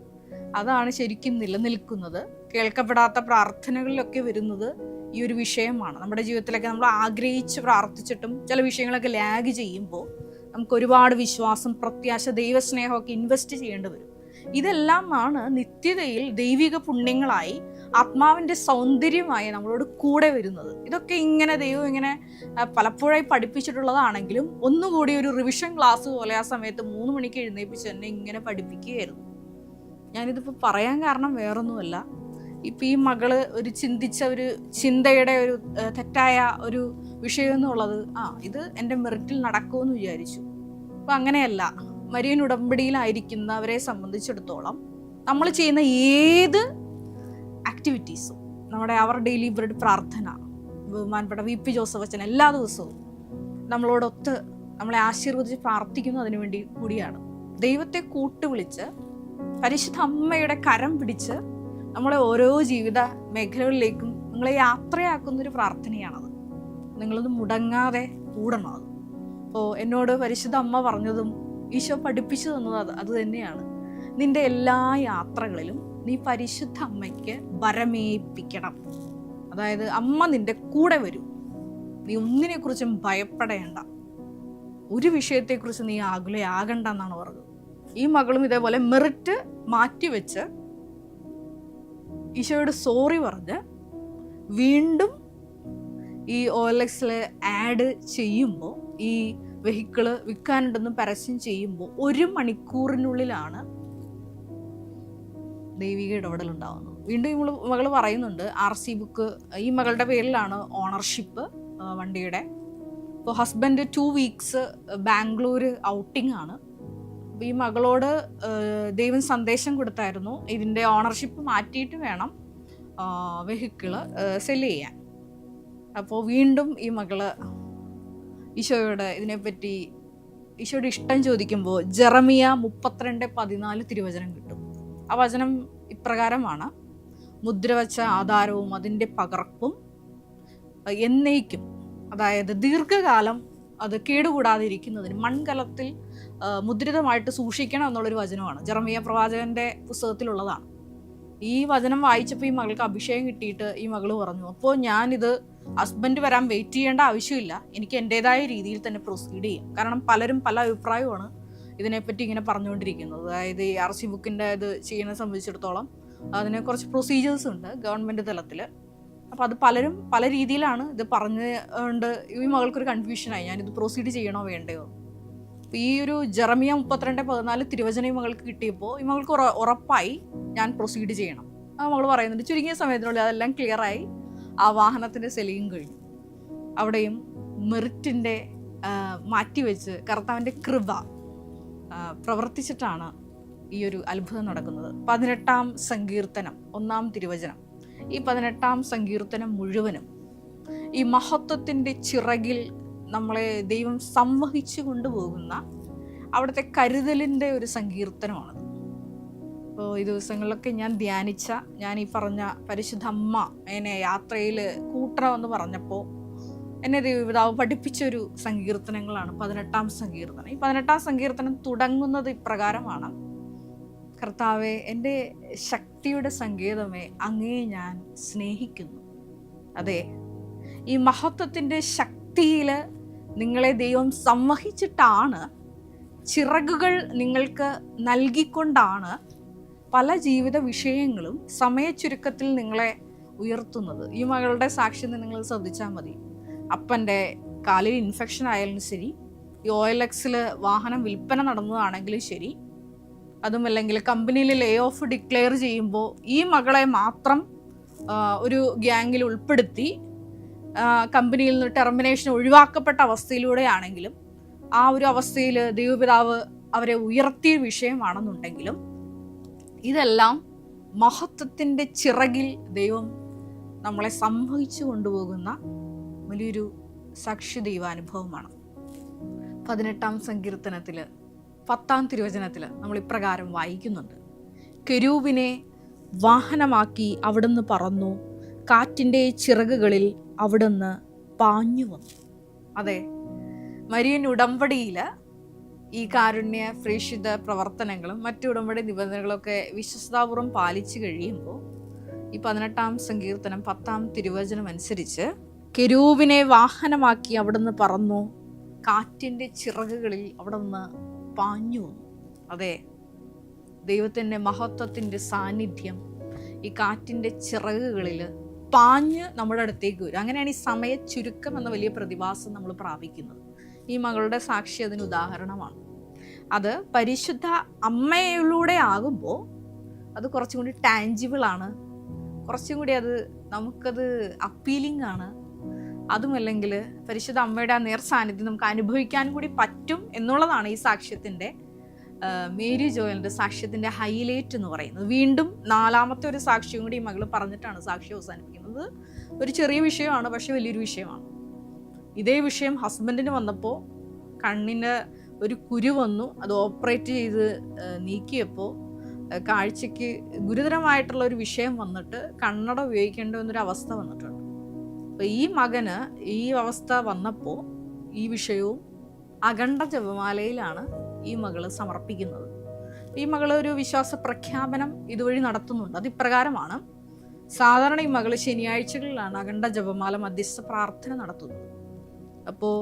അതാണ് ശരിക്കും നിലനിൽക്കുന്നത്. കേൾക്കപ്പെടാത്ത പ്രാർത്ഥനകളിലൊക്കെ വരുന്നത് ഈ ഒരു വിഷയമാണ്. നമ്മുടെ ജീവിതത്തിലൊക്കെ നമ്മൾ ആഗ്രഹിച്ച് പ്രാർത്ഥിച്ചിട്ടും ചില വിഷയങ്ങളൊക്കെ ലാഗ് ചെയ്യുമ്പോൾ നമുക്ക് ഒരുപാട് വിശ്വാസം, പ്രത്യാശ, ദൈവസ്നേഹമൊക്കെ ഇൻവെസ്റ്റ് ചെയ്യേണ്ടി വരും. ഇതെല്ലാമാണ് നിത്യതയിൽ ദൈവിക പുണ്യങ്ങളായി ആത്മാവിൻ്റെ സൗന്ദര്യമായി നമ്മളോട് കൂടെ വരുന്നത്. ഇതൊക്കെ ഇങ്ങനെ ദൈവം ഇങ്ങനെ പലപ്പോഴായി പഠിപ്പിച്ചിട്ടുള്ളതാണെങ്കിലും ഒന്നുകൂടി ഒരു റിവിഷൻ ക്ലാസ് പോലെ ആ സമയത്ത് 3 മണിക്ക് എഴുന്നേൽപ്പിച്ച് എന്നെ ഇങ്ങനെ പഠിപ്പിക്കുകയായിരുന്നു. ഞാനിതിപ്പോൾ പറയാൻ കാരണം വേറൊന്നുമല്ല, ഇപ്പം ഈ മകള് ഒരു ചിന്തിച്ച ഒരു ചിന്തയുടെ ഒരു തെറ്റായ ഒരു വിഷയം എന്നുള്ളത്, ഇത് എൻ്റെ മെറിറ്റിൽ നടക്കുമെന്ന് വിചാരിച്ചു. അപ്പം അങ്ങനെയല്ല. മരിയൻ ഉടമ്പടിയിലായിരിക്കുന്നവരെ സംബന്ധിച്ചിടത്തോളം നമ്മൾ ചെയ്യുന്ന ഏത് ആക്ടിവിറ്റീസും, അവർ ഡെയിലി ബ്രെഡ് പ്രാർത്ഥന, ബഹുമാനപ്പെട്ട VP ജോസഫ് അച്ഛൻ എല്ലാ ദിവസവും നമ്മളോടൊത്ത് നമ്മളെ ആശീർവദിച്ച് പ്രാർത്ഥിക്കുന്നു. അതിനു വേണ്ടി കൂടിയാണ് ദൈവത്തെ കൂട്ടുവിളിച്ച് പരിശുദ്ധ അമ്മയുടെ കരം പിടിച്ച് നമ്മളെ ഓരോ ജീവിത മേഖലകളിലേക്കും നിങ്ങളെ യാത്രയാക്കുന്നൊരു പ്രാർത്ഥനയാണത്. നിങ്ങളത് മുടങ്ങാതെ കൂടണം. അത് അപ്പോൾ എന്നോട് പരിശുദ്ധ അമ്മ പറഞ്ഞതും ഈശോ പഠിപ്പിച്ചു തന്നത് അത് തന്നെയാണ്. നിന്റെ എല്ലാ യാത്രകളിലും നീ പരിശുദ്ധ അമ്മയ്ക്ക് ഭരമേൽപ്പിക്കണം. അതായത് അമ്മ നിന്റെ കൂടെ വരും. നീ ഒന്നിനെക്കുറിച്ചും ഭയപ്പെടേണ്ട, ഒരു വിഷയത്തെക്കുറിച്ച് നീ ആകുലയാകണ്ട എന്നാണ് പറഞ്ഞത്. ഈ മകളും ഇതേപോലെ മെറിറ്റ് മാറ്റിവെച്ച് ഈശോയോട് സോറി പറഞ്ഞ് വീണ്ടും ഈ OLXൽ ആഡ് ചെയ്യുമ്പോൾ, ഈ വെഹിക്കിള് വിൽക്കാനുണ്ടെന്ന് പരസ്യം ചെയ്യുമ്പോൾ 1 മണിക്കൂറിനുള്ളിലാണ് ദൈവിക ഇടപെടൽ ഉണ്ടാകുന്നത്. വീണ്ടും ഈ മകൾ പറയുന്നുണ്ട് RC ബുക്ക് ഈ മകളുടെ പേരിലാണ് ഓണർഷിപ്പ് വണ്ടിയുടെ. ഇപ്പോൾ ഹസ്ബൻഡ് 2 വീക്സ് ബാംഗ്ലൂർ ഔട്ടിംഗ് ആണ്. അപ്പോൾ ഈ മകളോട് ദൈവം സന്ദേശം കൊടുത്തായിരുന്നു, ഇതിൻ്റെ ഓണർഷിപ്പ് മാറ്റിയിട്ട് വേണം വെഹിക്കിള് സെല് ചെയ്യാൻ. അപ്പോൾ വീണ്ടും ഈ മകള് ഈശോയോട് ഇതിനെപ്പറ്റി ഈശോയുടെ ഇഷ്ടം ചോദിക്കുമ്പോൾ ജെറമിയ 32:14 തിരുവചനം കിട്ടും. ആ വചനം ഇപ്രകാരമാണ്: മുദ്രവച്ച ആധാരവും അതിൻ്റെ പകർപ്പും എന്നേക്കും, അതായത് ദീർഘകാലം അത് കേടുകൂടാതിരിക്കുന്നതിന് മൺകലത്തിൽ മുദ്രിതമായിട്ട് സൂക്ഷിക്കണം എന്നുള്ളൊരു വചനമാണ്. ജെറമിയ പ്രവാചകന്റെ പുസ്തകത്തിലുള്ളതാണ്. ഈ വചനം വായിച്ചപ്പോൾ ഈ മകൾക്ക് അഭിഷേകം കിട്ടിയിട്ട് ഈ മകള് പറഞ്ഞു, അപ്പോൾ ഞാനിത് ഹസ്ബൻഡ് വരാൻ വെയിറ്റ് ചെയ്യേണ്ട ആവശ്യമില്ല, എനിക്ക് എൻ്റെതായ രീതിയിൽ തന്നെ പ്രൊസീഡ് ചെയ്യാം. കാരണം പലരും പല അഭിപ്രായമാണ് ഇതിനെപ്പറ്റി ഇങ്ങനെ പറഞ്ഞുകൊണ്ടിരിക്കുന്നത്. അതായത് ഈ RC ബുക്കിൻ്റെ ഇത് ചെയ്യുന്നത് സംബന്ധിച്ചിടത്തോളം അതിന് കുറച്ച് പ്രൊസീജിയേഴ്സ് ഉണ്ട് ഗവൺമെൻറ് തലത്തിൽ. അപ്പോൾ അത് പലരും പല രീതിയിലാണ് ഇത് പറഞ്ഞുകൊണ്ട് ഈ മകൾക്കൊരു കൺഫ്യൂഷനായി, ഞാനിത് പ്രൊസീഡ് ചെയ്യണോ വേണ്ടയോ. ഈ ഒരു ജെറമിയ 32:14 തിരുവചനം ഈ മകൾക്ക് കിട്ടിയപ്പോൾ ഈ മകൾക്ക് ഉറപ്പായി ഞാൻ പ്രൊസീഡ് ചെയ്യണം. ആ മകൾ പറയുന്നുണ്ട്. ചുരുങ്ങിയ സമയത്തിനുള്ളിൽ അതെല്ലാം ക്ലിയറായി. ആ വാഹനത്തിൻ്റെ സെല്ലിങ് കഴിഞ്ഞു. അവിടെയും മെറിറ്റിൻ്റെ മാറ്റിവെച്ച് കർത്താവിൻ്റെ കൃപ പ്രവർത്തിച്ചിട്ടാണ് ഈ ഒരു അത്ഭുതം നടക്കുന്നത്. 18-ാം സങ്കീർത്തനം 1-ാം തിരുവചനം. ഈ 18-ാം സങ്കീർത്തനം മുഴുവനും ഈ മഹത്വത്തിൻ്റെ ചിറകിൽ നമ്മളെ ദൈവം സംവഹിച്ചു കൊണ്ടുപോകുന്ന അവിടുത്തെ കരുതലിൻ്റെ ഒരു സങ്കീർത്തനമാണത്. അപ്പോൾ ഈ ദിവസങ്ങളിലൊക്കെ ഞാൻ ഈ പറഞ്ഞ പരിശുദ്ധ അമ്മ എന്നെ യാത്രയിൽ കൂട്ടണമെന്ന് പറഞ്ഞപ്പോൾ എന്നെ ദൈവപിതാവ് പഠിപ്പിച്ചൊരു സങ്കീർത്തനങ്ങളാണ് 18-ാം സങ്കീർത്തനം. ഈ 18-ാം സങ്കീർത്തനം തുടങ്ങുന്നത് ഇപ്രകാരമാണ്: കർത്താവെ, എൻ്റെ ശക്തിയുടെ സങ്കേതമേ, അങ്ങയെ ഞാൻ സ്നേഹിക്കുന്നു. അതെ, ഈ മഹത്വത്തിൻ്റെ ശക്തിയിൽ നിങ്ങളെ ദൈവം സംവഹിച്ചിട്ടാണ്, ചിറകുകൾ നിങ്ങൾക്ക് നൽകിക്കൊണ്ടാണ് പല ജീവിത വിഷയങ്ങളും സമയച്ചുരുക്കത്തിൽ നിങ്ങളെ ഉയർത്തുന്നത്. ഈ മകളുടെ സാക്ഷ്യം നിങ്ങൾ ശ്രദ്ധിച്ചാൽ മതി. അപ്പൻ്റെ കാലിൽ ഇൻഫെക്ഷൻ ആയാലും ശരി, ഈ OLXൽ വാഹനം വിൽപ്പന നടന്നതാണെങ്കിലും ശരി, അതുമല്ലെങ്കിൽ കമ്പനിയിൽ ലേ ഓഫ് ഡിക്ലെയർ ചെയ്യുമ്പോൾ ഈ മകളെ മാത്രം ഒരു ഗ്യാങ്ങിൽ ഉൾപ്പെടുത്തി കമ്പനിയിൽ നിന്ന് ടെർമിനേഷൻ ഒഴിവാക്കപ്പെട്ട അവസ്ഥയിലൂടെയാണെങ്കിലും ആ ഒരു അവസ്ഥയിൽ ദൈവപിതാവ് അവരെ ഉയർത്തിയ വിഷയമാണെന്നുണ്ടെങ്കിലും ഇതെല്ലാം മഹത്വത്തിൻ്റെ ചിറകിൽ ദൈവം നമ്മളെ സംവഹിച്ചു കൊണ്ടുപോകുന്ന വലിയൊരു സാക്ഷി ദൈവാനുഭവമാണ്. 18-ാം സങ്കീർത്തനത്തിൽ 10-ാം തിരുവചനത്തിൽ നമ്മൾ ഇപ്രകാരം വായിക്കുന്നുണ്ട്: കെരൂബിനെ വാഹനമാക്കി അവിടുന്ന് പറന്നു, കാറ്റിൻ്റെ ചിറകുകളിൽ അവിടുന്ന് പാഞ്ഞു വന്നു. അതെ, മരിയൻ ഉടമ്പടിയിൽ ഈ കാരുണ്യ പ്രേക്ഷിത പ്രവർത്തനങ്ങളും മറ്റു ഉടമ്പടി നിബന്ധനകളൊക്കെ വിശ്വസ്താപൂർവം പാലിച്ചു കഴിയുമ്പോൾ ഈ 18-ാം സങ്കീർത്തനം 10-ാം തിരുവചനം അനുസരിച്ച് കെരൂബിനെ വാഹനമാക്കി അവിടുന്ന് പറന്നു, കാറ്റിൻ്റെ ചിറകുകളിൽ അവിടുന്ന് പാഞ്ഞു വന്നു. അതെ, ദൈവത്തിൻ്റെ മഹത്വത്തിൻ്റെ സാന്നിധ്യം ഈ കാറ്റിൻ്റെ ചിറകുകളിൽ പാഞ്ഞ് നമ്മുടെ അടുത്തേക്ക് വരും. അങ്ങനെയാണ് ഈ സമയ ചുരുക്കം എന്ന വലിയ പ്രതിഭാസം നമ്മൾ പ്രാപിക്കുന്നത്. ഈ മകളുടെ സാക്ഷി അതിന് ഉദാഹരണമാണ്. അത് പരിശുദ്ധ അമ്മയിലൂടെ ആകുമ്പോൾ അത് കുറച്ചും കൂടി ടാഞ്ചിബിൾ ആണ്, കുറച്ചും കൂടി അത് നമുക്കത് അപ്പീലിംഗ് ആണ്. അതുമല്ലെങ്കിൽ പരിശുദ്ധ അമ്മയുടെ ആ നേർ സാന്നിധ്യം നമുക്ക് അനുഭവിക്കാൻ കൂടി പറ്റും എന്നുള്ളതാണ് ഈ സാക്ഷ്യത്തിൻ്റെ, മേരി ജോയലിൻ്റെ സാക്ഷ്യത്തിൻ്റെ ഹൈലൈറ്റ് എന്ന് പറയുന്നത്. വീണ്ടും 4-ാമത്തെ ഒരു സാക്ഷ്യം കൂടി ഈ മകൾ പറഞ്ഞിട്ടാണ് സാക്ഷ്യം അവസാനിപ്പിക്കുന്നത്. ഒരു ചെറിയ വിഷയമാണ്, പക്ഷെ വലിയൊരു വിഷയമാണ്. ഇതേ വിഷയം ഹസ്ബൻഡിന് വന്നപ്പോൾ കണ്ണിന് ഒരു കുരു വന്നു, അത് ഓപ്പറേറ്റ് ചെയ്ത് നീക്കിയപ്പോൾ കാഴ്ചയ്ക്ക് ഗുരുതരമായിട്ടുള്ള ഒരു വിഷയം വന്നിട്ട് കണ്ണട ഉപയോഗിക്കേണ്ട എന്നൊരു അവസ്ഥ വന്നിട്ടുണ്ട്. അപ്പോൾ ഈ മകന് ഈ അവസ്ഥ വന്നപ്പോൾ ഈ വിഷയവും അഖണ്ഡ ജപമാലയിലാണ് ഈ മകള് സമർപ്പിക്കുന്നത്. ഈ മകള് ഒരു വിശ്വാസ പ്രഖ്യാപനം ഇതുവഴി നടത്തുന്നുണ്ട്. അത് ഇപ്രകാരമാണ്: സാധാരണ ഈ മകള് ശനിയാഴ്ചകളിലാണ് അഖണ്ഡ ജപമാല മധ്യസ്ഥ പ്രാർത്ഥന നടത്തുന്നത്. അപ്പോൾ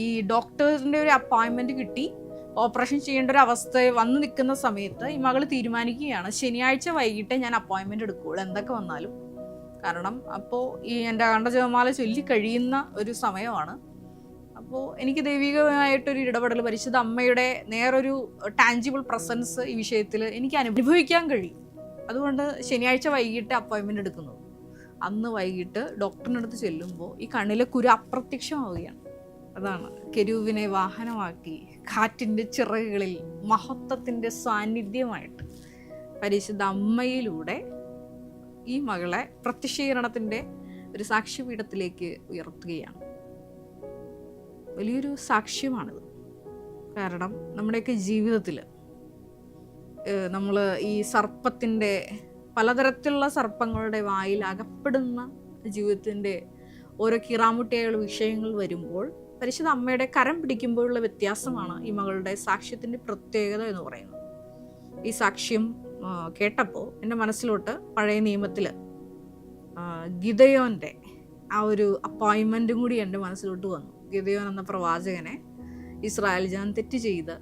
ഈ ഡോക്ടറിൻ്റെ ഒരു അപ്പോയിൻമെൻറ്റ് കിട്ടി ഓപ്പറേഷൻ ചെയ്യേണ്ട ഒരു അവസ്ഥ വന്നു നിൽക്കുന്ന സമയത്ത് ഈ മകൾ തീരുമാനിക്കുകയാണ്, ശനിയാഴ്ച വൈകിട്ടേ ഞാൻ അപ്പോയിൻമെൻറ്റ് എടുക്കുകയുള്ളൂ എന്തൊക്കെ വന്നാലും. കാരണം അപ്പോൾ ഈ എൻ്റെ അഖണ്ഡ ജപമാല ചൊല്ലി കഴിയുന്ന ഒരു സമയമാണ്. അപ്പോൾ എനിക്ക് ദൈവികമായിട്ടൊരു ഇടപെടൽ, പരിശുദ്ധ അമ്മയുടെ നേരൊരു ടാഞ്ചിബിൾ പ്രസൻസ് ഈ വിഷയത്തിൽ എനിക്ക് അനുഭവിക്കാൻ കഴിയും. അതുകൊണ്ട് ശനിയാഴ്ച വൈകിട്ട് അപ്പോയിൻമെൻ്റ് എടുക്കുന്നത്. അന്ന് വൈകിട്ട് ഡോക്ടറിൻ്റെ അടുത്ത് ചെല്ലുമ്പോൾ ഈ കണ്ണിലെ കുരു അപ്രത്യക്ഷമാവുകയാണ്. അതാണ് കെരൂബിനെ വാഹനമാക്കി കാറ്റിൻ്റെ ചിറകുകളിൽ മഹത്വത്തിൻ്റെ സാന്നിധ്യമായിട്ട് പരിശുദ്ധ അമ്മയിലൂടെ ഈ മകളെ പ്രത്യക്ഷീകരണത്തിൻ്റെ ഒരു സാക്ഷ്യപീഠത്തിലേക്ക് ഉയർത്തുകയാണ്. വലിയൊരു സാക്ഷ്യമാണിത്. കാരണം നമ്മുടെയൊക്കെ ജീവിതത്തിൽ നമ്മൾ ഈ സർപ്പത്തിൻ്റെ പലതരത്തിലുള്ള സർപ്പങ്ങളുടെ വായിൽ അകപ്പെടുന്ന ജീവിതത്തിൻ്റെ ഓരോ കിറാമുട്ടിയായുള്ള വിഷയങ്ങൾ വരുമ്പോൾ പരിശുദ്ധ അമ്മയുടെ കരം പിടിക്കുമ്പോഴുള്ള വ്യത്യാസമാണ് ഈ മകളുടെ സാക്ഷ്യത്തിൻ്റെ പ്രത്യേകത എന്ന് പറയുന്നത്. ഈ സാക്ഷ്യം കേട്ടപ്പോൾ എൻ്റെ മനസ്സിലോട്ട് പഴയ നിയമത്തിൽ ഗിദയോൻ്റെ ആ ഒരു അപ്പോയിൻമെൻറ്റും കൂടി എൻ്റെ മനസ്സിലോട്ട് വന്നു. ഗിദയോൻ എന്ന പ്രവാചകനെ ഇസ്രായേൽ ജനം തെറ്റ് ചെയ്ത്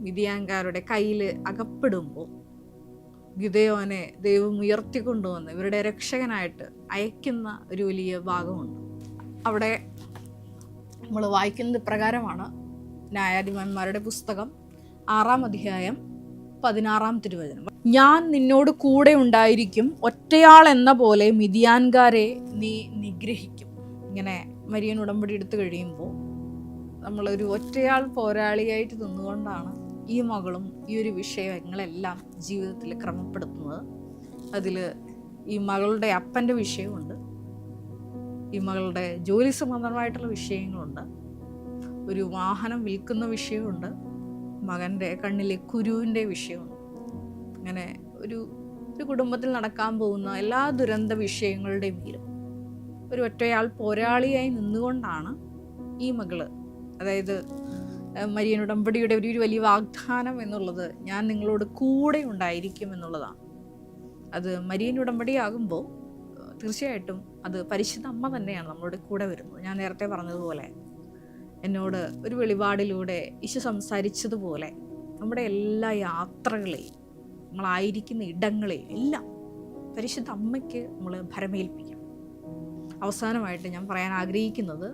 മിദിയാൻകാരുടെ കയ്യിൽ അകപ്പെടുമ്പോൾ ഗിദയോനെ ദൈവം ഉയർത്തിക്കൊണ്ടുവന്ന് ഇവരുടെ രക്ഷകനായിട്ട് അയക്കുന്ന ഒരു വലിയ ഭാഗമുണ്ട്. അവിടെ നമ്മൾ വായിക്കുന്നത് പ്രകാരമാണ്. ന്യായാധിപന്മാരുടെ പുസ്തകം 6-ാം അധ്യായം 16-ാം തിരുവചനം. ഞാൻ നിന്നോട് കൂടെ ഉണ്ടായിരിക്കും, ഒറ്റയാൾ എന്ന പോലെ മിദിയാൻകാരെ നീ നിഗ്രഹിക്കും. ഇങ്ങനെ മരിയൻ ഉടമ്പടി എടുത്തു കഴിയുമ്പോൾ നമ്മളൊരു ഒറ്റയാൾ പോരാളിയായിട്ട് നിന്നുകൊണ്ടാണ് ഈ മകളും ഈ ഒരു വിഷയങ്ങളെല്ലാം ജീവിതത്തിൽ ക്രമപ്പെടുത്തുന്നത്. അതിൽ ഈ മകളുടെ അപ്പൻ്റെ വിഷയമുണ്ട്, ഈ മകളുടെ ജോലി സംബന്ധമായിട്ടുള്ള വിഷയങ്ങളുണ്ട്, ഒരു വാഹനം വിൽക്കുന്ന വിഷയമുണ്ട്, മകൻ്റെ കണ്ണിലെ കുരുവിൻ്റെ വിഷയമുണ്ട്. അങ്ങനെ ഒരു കുടുംബത്തിൽ നടക്കാൻ പോകുന്ന എല്ലാ ദുരന്ത വിഷയങ്ങളുടെയും മേലും ഒരു ഒറ്റയാൾ പോരാളിയായി നിന്നുകൊണ്ടാണ് ഈ മകള്, അതായത് മരിയൻ ഉടമ്പടിയുടെ ഒരു വലിയ വാഗ്ദാനം എന്നുള്ളത് ഞാൻ നിങ്ങളോട് കൂടെ ഉണ്ടായിരിക്കും എന്നുള്ളതാണ്. അത് മരിയൻ ഉടമ്പടിയാകുമ്പോൾ തീർച്ചയായിട്ടും അത് പരിശുദ്ധ അമ്മ തന്നെയാണ് നമ്മളോട് കൂടെ വരുന്നത്. ഞാൻ നേരത്തെ പറഞ്ഞതുപോലെ എന്നോട് ഒരു വെളിപാടിലൂടെ ഈശോ സംസാരിച്ചതുപോലെ നമ്മുടെ എല്ലാ യാത്രകളെയും നമ്മളായിരിക്കുന്ന ഇടങ്ങളെയും എല്ലാം പരിശുദ്ധ അമ്മയ്ക്ക് നമ്മൾ ഭരമേൽപ്പിക്കാം. അവസാനമായിട്ട് ഞാൻ പറയാൻ ആഗ്രഹിക്കുന്നത്,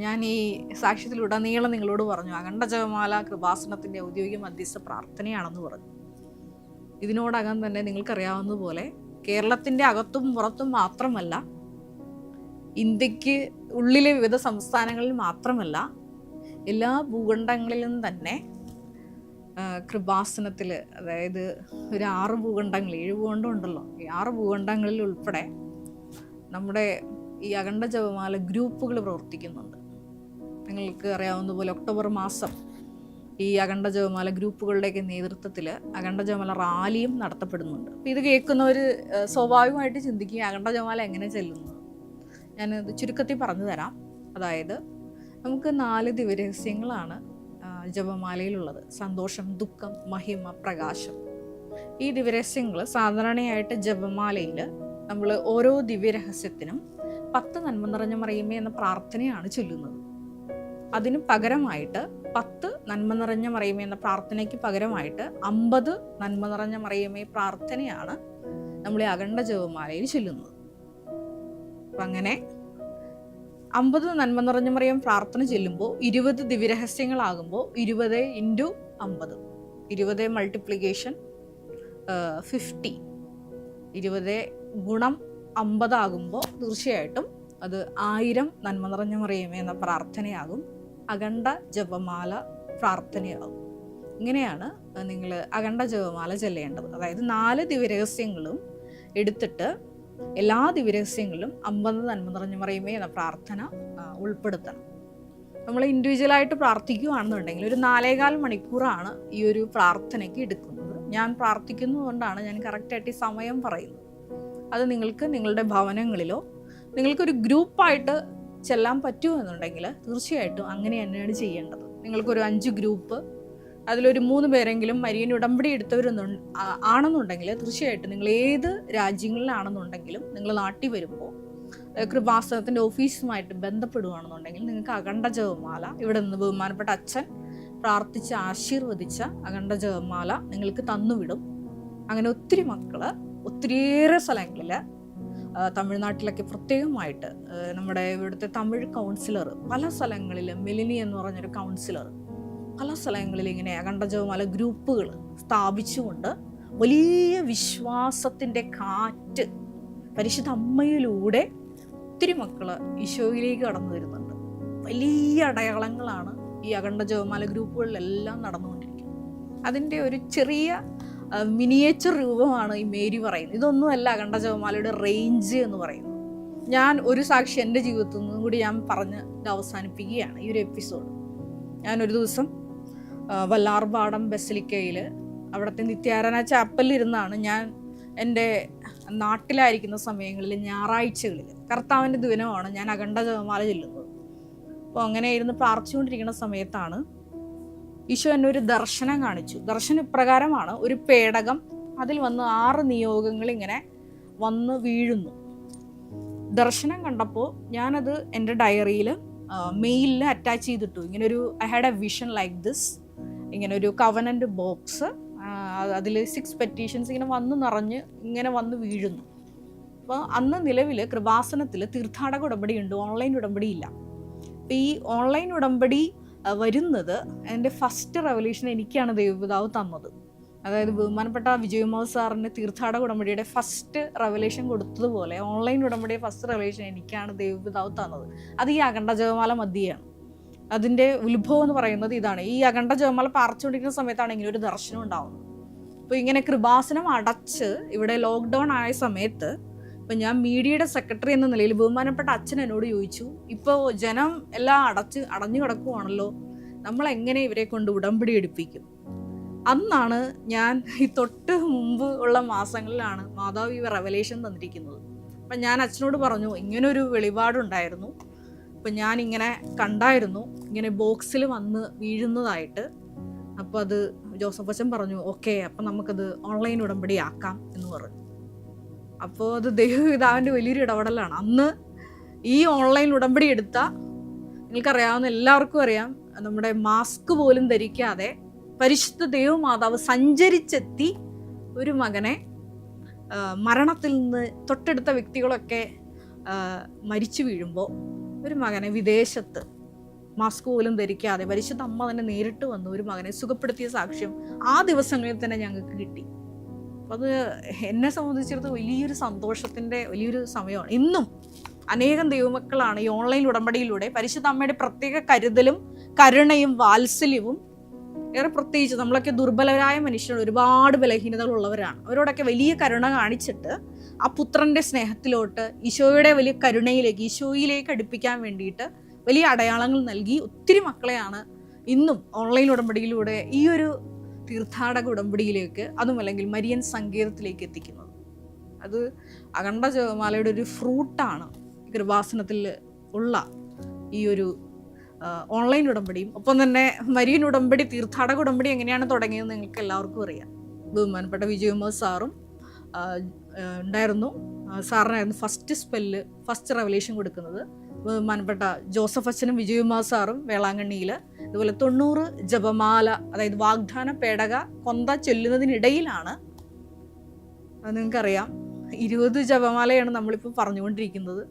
ഞാൻ ഈ സാക്ഷ്യത്തിലുടനീളം നിങ്ങളോട് പറഞ്ഞു അഖണ്ഡ ജപമാല കൃപാസനത്തിൻ്റെ ഔദ്യോഗിക മധ്യസ്ഥ പ്രാർത്ഥനയാണെന്ന് പറഞ്ഞു. ഇതിനോടകം തന്നെ നിങ്ങൾക്കറിയാവുന്നതുപോലെ കേരളത്തിൻ്റെ അകത്തും പുറത്തും മാത്രമല്ല, ഇന്ത്യക്ക് ഉള്ളിലെ വിവിധ സംസ്ഥാനങ്ങളിൽ മാത്രമല്ല, എല്ലാ ഭൂഖണ്ഡങ്ങളിലും തന്നെ കൃപാസനത്തിൽ, അതായത് ഒരു 6 ഭൂഖണ്ഡങ്ങൾ 7 ഭൂഖണ്ഡം ഉണ്ടല്ലോ, ഈ 6 ഭൂഖണ്ഡങ്ങളിൽ ഉൾപ്പെടെ നമ്മുടെ ഈ അഖണ്ഡ ജപമാല ഗ്രൂപ്പുകൾ പ്രവർത്തിക്കുന്നുണ്ട്. നിങ്ങൾക്ക് അറിയാവുന്ന പോലെ ഒക്ടോബർ മാസം ഈ അഖണ്ഡ ജപമാല ഗ്രൂപ്പുകളുടെയൊക്കെ നേതൃത്വത്തിൽ അഖണ്ഡ ജപമാല റാലിയും നടത്തപ്പെടുന്നുണ്ട്. അപ്പോൾ ഇത് കേൾക്കുന്നവർ സ്വാഭാവികമായിട്ട് ചിന്തിക്കുക അഖണ്ഡ ജപമാല എങ്ങനെ ചെല്ലുന്നത്. ഞാനത് ചുരുക്കത്തിൽ പറഞ്ഞു തരാം. അതായത് നമുക്ക് 4 ദിവ്യരഹസ്യങ്ങളാണ് ജപമാലയിലുള്ളത്: സന്തോഷം, ദുഃഖം, മഹിമ, പ്രകാശം. ഈ ദിവ്യരഹസ്യങ്ങൾ സാധാരണയായിട്ട് ജപമാലയിൽ നമ്മൾ ഓരോ ദിവ്യരഹസ്യത്തിനും 10 നന്മ നിറഞ്ഞ മറിയമേ എന്ന പ്രാർത്ഥനയാണ് ചൊല്ലുന്നത്. അതിന് പകരമായിട്ട് 10 നന്മ നിറഞ്ഞ മറിയമേ എന്ന പ്രാർത്ഥനയ്ക്ക് പകരമായിട്ട് 50 നന്മ നിറഞ്ഞ മറിയമേ പ്രാർത്ഥനയാണ് നമ്മൾ ഈ അഖണ്ഡ ജപമാലയിൽ ചൊല്ലുന്നത്. അപ്പം അങ്ങനെ 50 നന്മ നിറഞ്ഞ മറിയം പ്രാർത്ഥന ചൊല്ലുമ്പോൾ 20 ദിവ്യരഹസ്യങ്ങളാകുമ്പോൾ 20 × 50, 20 മൾട്ടിപ്ലിക്കേഷൻ 50, 20 × 50 ആകുമ്പോൾ തീർച്ചയായിട്ടും അത് 1000 നന്മ നിറഞ്ഞ മറിയമേ എന്ന പ്രാർത്ഥനയാകും, അഖണ്ഡ ജപമാല പ്രാർത്ഥനയാകും. ഇങ്ങനെയാണ് നിങ്ങൾ അഖണ്ഡ ജപമാല ചൊല്ലേണ്ടത്. അതായത് 4 ദിവ്യരഹസ്യങ്ങളും എടുത്തിട്ട് എല്ലാ ദിവ്യരഹസ്യങ്ങളിലും 50 നന്മ നിറഞ്ഞ മറിയമേ എന്ന പ്രാർത്ഥന ഉൾപ്പെടുത്തണം. നമ്മൾ ഇൻഡിവിജ്വലായിട്ട് പ്രാർത്ഥിക്കുകയാണെന്നുണ്ടെങ്കിൽ ഒരു 4.25 മണിക്കൂറാണ് ഈ ഒരു പ്രാർത്ഥനയ്ക്ക് എടുക്കുന്നത്. ഞാൻ പ്രാർത്ഥിക്കുന്നതുകൊണ്ടാണ് ഞാൻ കറക്റ്റായിട്ട് ഈ സമയം പറയുന്നത്. അത് നിങ്ങൾക്ക് നിങ്ങളുടെ ഭവനങ്ങളിലോ നിങ്ങൾക്കൊരു ഗ്രൂപ്പായിട്ട് ചെല്ലാൻ പറ്റുമെന്നുണ്ടെങ്കിൽ തീർച്ചയായിട്ടും അങ്ങനെ തന്നെയാണ് ചെയ്യേണ്ടത്. നിങ്ങൾക്കൊരു 5 ഗ്രൂപ്പ്, അതിലൊരു 3 പേരെങ്കിലും മരിയൻ ഉടമ്പടി ആണെന്നുണ്ടെങ്കിൽ തീർച്ചയായിട്ടും നിങ്ങൾ ഏത് രാജ്യങ്ങളിലാണെന്നുണ്ടെങ്കിലും നിങ്ങൾ നാട്ടിൽ വരുമ്പോൾ കൃപാസനത്തിൻ്റെ ഓഫീസുമായിട്ട് ബന്ധപ്പെടുകയാണെന്നുണ്ടെങ്കിൽ നിങ്ങൾക്ക് അഖണ്ഡ ജപമാല ഇവിടെ നിന്ന് ബഹുമാനപ്പെട്ട അച്ഛൻ പ്രാർത്ഥിച്ച് ആശീർവദിച്ച അഖണ്ഡ ജപമാല നിങ്ങൾക്ക് തന്നുവിടും. അങ്ങനെ ഒത്തിരി മക്കൾ ഒത്തിരിയേറെ സ്ഥലങ്ങളിൽ, തമിഴ്നാട്ടിലൊക്കെ പ്രത്യേകമായിട്ട് നമ്മുടെ ഇവിടുത്തെ തമിഴ് കൗൺസിലർ പല സ്ഥലങ്ങളിലും, മെലിനി എന്ന് പറഞ്ഞൊരു കൗൺസിലർ പല സ്ഥലങ്ങളിൽ ഇങ്ങനെ അഖണ്ഡ ജപമാല ഗ്രൂപ്പുകൾ സ്ഥാപിച്ചുകൊണ്ട് വലിയ വിശ്വാസത്തിൻ്റെ കാറ്റ് പരിശുദ്ധ അമ്മയിലൂടെ ഒത്തിരി മക്കള് ഈശോയിലേക്ക് കടന്നു വരുന്നുണ്ട്. വലിയ അടയാളങ്ങളാണ് ഈ അഖണ്ഡ ജപമാല ഗ്രൂപ്പുകളിലെല്ലാം നടന്നുകൊണ്ടിരിക്കുന്നത്. അതിൻ്റെ ഒരു ചെറിയ മിനിയേച്ചർ രൂപമാണ് ഈ മേരി പറയുന്നത്. ഇതൊന്നുമല്ല അഖണ്ഡ ജപമാലയുടെ റേഞ്ച് എന്ന് പറയുന്നത്. ഞാൻ ഒരു സാക്ഷി എൻ്റെ ജീവിതത്തിൽ നിന്നും കൂടി ഞാൻ പറഞ്ഞ് അവസാനിപ്പിക്കുകയാണ് ഈ ഒരു എപ്പിസോഡ്. ഞാനൊരു ദിവസം വല്ലാർപാടം ബസിലിക്കയിൽ അവിടുത്തെ നിത്യാരാധന ചാപ്പലിരുന്നാണ് ഞാൻ എൻ്റെ നാട്ടിലായിരിക്കുന്ന സമയങ്ങളിൽ ഞായറാഴ്ചകളിൽ കർത്താവിൻ്റെ ദിനമാണ് ഞാൻ അഖണ്ഡ ജപമാല ചൊല്ലുന്നത്. അപ്പോൾ അങ്ങനെ ഇരുന്ന് പ്രാർത്ഥിച്ചുകൊണ്ടിരിക്കുന്ന സമയത്താണ് ഈശോ എന്നെ ഒരു ദർശനം കാണിച്ചു. ദർശനം ഇപ്രകാരമാണ്: ഒരു പേടകം, അതിൽ വന്ന് 6 നിയോഗങ്ങൾ ഇങ്ങനെ വന്ന് വീഴുന്നു. ദർശനം കണ്ടപ്പോൾ ഞാനത് എൻ്റെ ഡയറിയിൽ മെയിലിൽ അറ്റാച്ച് ചെയ്തിട്ടു. ഇങ്ങനൊരു I had A vision like this, ഇങ്ങനെ ഒരു കവനൻ്റ് ബോക്സ്, അതിൽ 6 പെറ്റീഷൻസ് ഇങ്ങനെ വന്ന് നിറഞ്ഞ് ഇങ്ങനെ വന്ന് വീഴുന്നു. അപ്പോൾ അന്ന് നിലവിൽ കൃപാസനത്തിൽ തീർത്ഥാടക ഉടമ്പടി ഉണ്ട്, ഓൺലൈൻ ഉടമ്പടി ഇല്ല. അപ്പോൾ ഈ ഓൺലൈൻ ഉടമ്പടി വരുന്നത് എൻ്റെ ഫസ്റ്റ് റെവല്യൂഷൻ എനിക്കാണ് ദൈവപിതാവ് തന്നത്. അതായത് ബഹുമാനപ്പെട്ട വിജയകുമാർ സാറിന് തീർത്ഥാടക ഉടമ്പടിയുടെ ഫസ്റ്റ് റെവലേഷൻ കൊടുത്തതുപോലെ ഓൺലൈൻ ഉടമ്പടിയുടെ ഫസ്റ്റ് റെവലേഷൻ എനിക്കാണ് ദൈവപിതാവ് തന്നത്. അത് ഈ അഖണ്ഡ ജപമാല മധ്യയാണ്. അതിൻ്റെ ഉത്ഭവം എന്ന് പറയുന്നത് ഇതാണ്. ഈ അഖണ്ഡ ജപമാല പാർച്ചുകൊണ്ടിരിക്കുന്ന സമയത്താണ് ഇങ്ങനെ ഒരു ദർശനം ഉണ്ടാവുന്നത്. അപ്പോൾ ഇങ്ങനെ കൃപാസനം അടച്ച് ഇവിടെ ലോക്ക്ഡൗൺ ആയ സമയത്ത് ഇപ്പം ഞാൻ മീഡിയയുടെ സെക്രട്ടറി എന്ന നിലയിൽ ബഹുമാനപ്പെട്ട അച്ഛൻ എന്നോട് ചോദിച്ചു, ഇപ്പോൾ ജനം എല്ലാം അടഞ്ഞു കിടക്കുവാണല്ലോ, നമ്മൾ എങ്ങനെ ഇവരെ കൊണ്ട് ഉടമ്പടി എടുപ്പിക്കും? അന്നാണ് ഞാൻ ഈ തൊട്ട് മുമ്പ് ഉള്ള മാസങ്ങളിലാണ് മാതാവ് ഈ റെവലേഷൻ തന്നിരിക്കുന്നത്. അപ്പം ഞാൻ അച്ഛനോട് പറഞ്ഞു, ഇങ്ങനൊരു വെളിപാടുണ്ടായിരുന്നു, അപ്പം ഞാനിങ്ങനെ കണ്ടായിരുന്നു ഇങ്ങനെ ബോക്സിൽ വന്ന് വീഴുന്നതായിട്ട്. അപ്പോൾ അത് ജോസഫ് അച്ഛൻ പറഞ്ഞു, ഓക്കെ, അപ്പം നമുക്കത് ഓൺലൈൻ ഉടമ്പടി ആക്കാം എന്ന് പറഞ്ഞു. അപ്പോൾ അത് ദൈവപിതാവിൻ്റെ വലിയൊരു ഇടപെടലാണ്. അന്ന് ഈ ഓൺലൈൻ ഉടമ്പടി എടുത്ത, നിങ്ങൾക്കറിയാവുന്ന എല്ലാവർക്കും അറിയാം, നമ്മുടെ മാസ്ക് പോലും ധരിക്കാതെ പരിശുദ്ധ ദൈവമാതാവ് സഞ്ചരിച്ചെത്തി ഒരു മകനെ, മരണത്തിൽ നിന്ന് തൊട്ടടുത്ത വ്യക്തികളൊക്കെ മരിച്ചു വീഴുമ്പോൾ ഒരു മകനെ വിദേശത്ത് മാസ്ക് പോലും ധരിക്കാതെ പരിശുദ്ധ അമ്മ തന്നെ നേരിട്ട് വന്ന് ഒരു മകനെ സുഖപ്പെടുത്തിയ സാക്ഷ്യം ആ ദിവസങ്ങളിൽ തന്നെ ഞങ്ങൾക്ക് കിട്ടി. അപ്പോൾ അത് എന്നെ സംബന്ധിച്ചിടത്തോളം വലിയൊരു സന്തോഷത്തിൻ്റെ വലിയൊരു സമയമാണ്. ഇന്നും അനേകം ദൈവമക്കളാണ് ഈ ഓൺലൈൻ ഉടമ്പടിയിലൂടെ പരിശുദ്ധ അമ്മയുടെ പ്രത്യേക കരുതലും കരുണയും വാത്സല്യവും, ഏറെ പ്രത്യേകിച്ച് നമ്മളൊക്കെ ദുർബലരായ മനുഷ്യർ, ഒരുപാട് ബലഹീനതകളുള്ളവരാണ്, അവരോടൊക്കെ വലിയ കരുണ കാണിച്ചിട്ട് ആ പുത്രൻ്റെ സ്നേഹത്തിലോട്ട്, ഈശോയുടെ വലിയ കരുണയിലേക്ക്, ഈശോയിലേക്ക് അടുപ്പിക്കാൻ വേണ്ടിയിട്ട് വലിയ അടയാളങ്ങൾ നൽകി ഒത്തിരി മക്കളെയാണ് ഇന്നും ഓൺലൈൻ ഉടമ്പടിയിലൂടെ ഈ ഒരു തീർത്ഥാടക ഉടമ്പടിയിലേക്ക്, അതുമല്ലെങ്കിൽ മരിയൻ സങ്കേതത്തിലേക്ക് എത്തിക്കുന്നത്. അത് അഖണ്ഡ ജപമാലയുടെ ഒരു ഫ്രൂട്ടാണ് കൃപാസനത്തിൽ ഉള്ള ഈ ഒരു ഓൺലൈൻ ഉടമ്പടിയും. ഒപ്പം തന്നെ മരിയൻ ഉടമ്പടി, തീർത്ഥാടക ഉടമ്പടി എങ്ങനെയാണ് തുടങ്ങിയതെന്ന് നിങ്ങൾക്ക് എല്ലാവർക്കും അറിയാം. ബഹുമാനപ്പെട്ട വിജയകുമാർ സാറും ഉണ്ടായിരുന്നു. സാറിനായിരുന്നു ഫസ്റ്റ് റെവലേഷൻ കൊടുക്കുന്നത്. ബഹുമാനപ്പെട്ട ജോസഫ് അച്ഛനും വിജയകുമാർ സാറും വേളാങ്കണ്ണിയിൽ ഇതുപോലെ 90 ജപമാല, അതായത് വാഗ്ദാന പേടക കൊന്ത ചൊല്ലുന്നതിനിടയിലാണ്, നിങ്ങൾക്കറിയാം, 20 ജപമാലയാണ് നമ്മളിപ്പോൾ പറഞ്ഞുകൊണ്ടിരിക്കുന്നത്.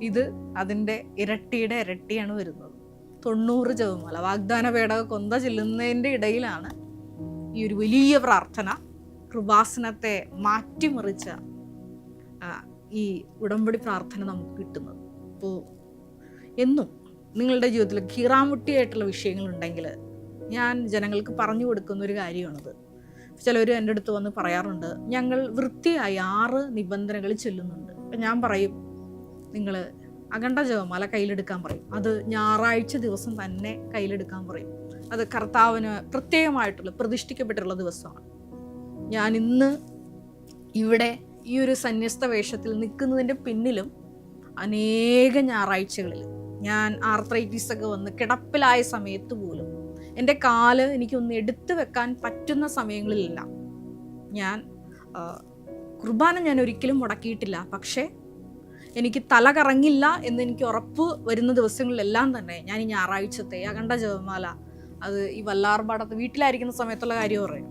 ഇത് അതിൻ്റെ ഇരട്ടിയാണ് വരുന്നത്. 90 ജപമാല വാഗ്ദാന പേടക കൊന്ത ചെല്ലുന്നതിൻ്റെ ഇടയിലാണ് ഈ ഒരു വലിയ പ്രാർത്ഥന, കൃപാസനത്തെ മാറ്റിമറിച്ച ഈ ഉടമ്പടി പ്രാർത്ഥന നമുക്ക് കിട്ടുന്നത്. അപ്പോൾ എന്നും നിങ്ങളുടെ ജീവിതത്തിൽ കീറാമുട്ടിയായിട്ടുള്ള വിഷയങ്ങളുണ്ടെങ്കിൽ ഞാൻ ജനങ്ങൾക്ക് പറഞ്ഞു കൊടുക്കുന്ന ഒരു കാര്യമാണത്. ചിലർ എൻ്റെ അടുത്ത് വന്ന് പറയാറുണ്ട്, ഞങ്ങൾ വൃത്തിയായി 6 നിബന്ധനകൾ ചൊല്ലുന്നുണ്ട്. അപ്പം ഞാൻ പറയും, നിങ്ങൾ അഖണ്ഡ ജപമാല കയ്യിലെടുക്കാൻ പറയും. അത് ഞായറാഴ്ച ദിവസം തന്നെ കയ്യിലെടുക്കാൻ പറയും. അത് കർത്താവിന് പ്രത്യേകമായിട്ടുള്ള പ്രതിഷ്ഠിക്കപ്പെട്ടുള്ള ദിവസമാണ്. ഞാൻ ഇന്ന് ഇവിടെ ഈ ഒരു സന്യസ്ത വേഷത്തിൽ നിൽക്കുന്നതിൻ്റെ പിന്നിലും അനേക ഞായറാഴ്ചകളിൽ ഞാൻ ആർത്രൈറ്റിസൊക്കെ വന്ന് കിടപ്പിലായ സമയത്ത് പോലും എൻ്റെ കാല് എനിക്കൊന്ന് എടുത്തു വെക്കാൻ പറ്റുന്ന സമയങ്ങളിലെല്ലാം ഞാൻ കുർബാന ഞാൻ ഒരിക്കലും മുടക്കിയിട്ടില്ല. പക്ഷേ എനിക്ക് തല കറങ്ങില്ല എന്ന് എനിക്ക് ഉറപ്പ് വരുന്ന ദിവസങ്ങളിലെല്ലാം തന്നെ ഞാൻ ഈ ഞായറാഴ്ചത്തെ അഖണ്ഡ ജപമാല, അത് ഈ വല്ലാർപാടത്ത് വീട്ടിലായിരിക്കുന്ന സമയത്തുള്ള കാര്യം പറയാം.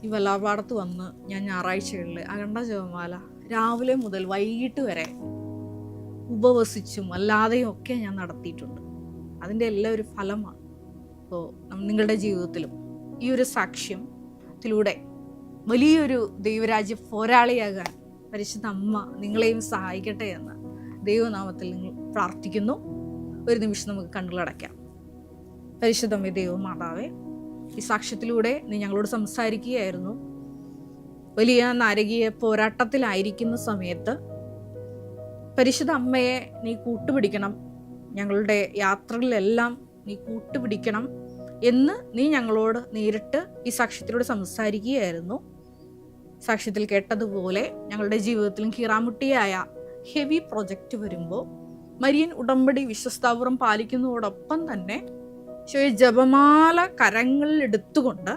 ഈ വല്ലാർപാടത്ത് വന്ന് ഞാൻ ഞായറാഴ്ചകളിൽ അഖണ്ഡ ജപമാല രാവിലെ മുതൽ വൈകിട്ട് വരെ ഉപവസിച്ചും അല്ലാതെയും ഒക്കെ ഞാൻ നടത്തിയിട്ടുണ്ട്. അതിൻ്റെ എല്ലാം ഒരു ഫലമാണ്. അപ്പോൾ നിങ്ങളുടെ ജീവിതത്തിലും ഈ ഒരു സാക്ഷ്യത്തിലൂടെ വലിയൊരു ദൈവരാജ്യ പോരാളിയാകാൻ പരിശുദ്ധ അമ്മ നിങ്ങളെയും സഹായിക്കട്ടെ എന്ന് ദൈവനാമത്തിൽ നിങ്ങൾ പ്രാർത്ഥിക്കുന്നു. ഒരു നിമിഷം നമുക്ക് കണ്ണുകളടയ്ക്കാം. പരിശുദ്ധമേ ദൈവമാതാവേ, ഈ സാക്ഷ്യത്തിലൂടെ നീ ഞങ്ങളോട് സംസാരിക്കുകയായിരുന്നു. വലിയ നാരകീയ പോരാട്ടത്തിലായിരിക്കുന്ന സമയത്ത് പരിശുദ്ധ അമ്മയെ നീ കൂട്ടുപിടിക്കണം, ഞങ്ങളുടെ യാത്രകളിലെല്ലാം നീ കൂട്ടുപിടിക്കണം എന്ന് നീ ഞങ്ങളോട് നേരിട്ട് ഈ സാക്ഷ്യത്തിലൂടെ സംസാരിക്കുകയായിരുന്നു. സാക്ഷ്യത്തിൽ കേട്ടതുപോലെ ഞങ്ങളുടെ ജീവിതത്തിലും കീറാമുട്ടിയായ ഹെവി പ്രൊജക്റ്റ് വരുമ്പോൾ മരിയൻ ഉടമ്പടി വിശ്വസ്താപൂർവം പാലിക്കുന്നതോടൊപ്പം തന്നെ ഈശോയെ ജപമാല കരങ്ങളിൽ എടുത്തുകൊണ്ട്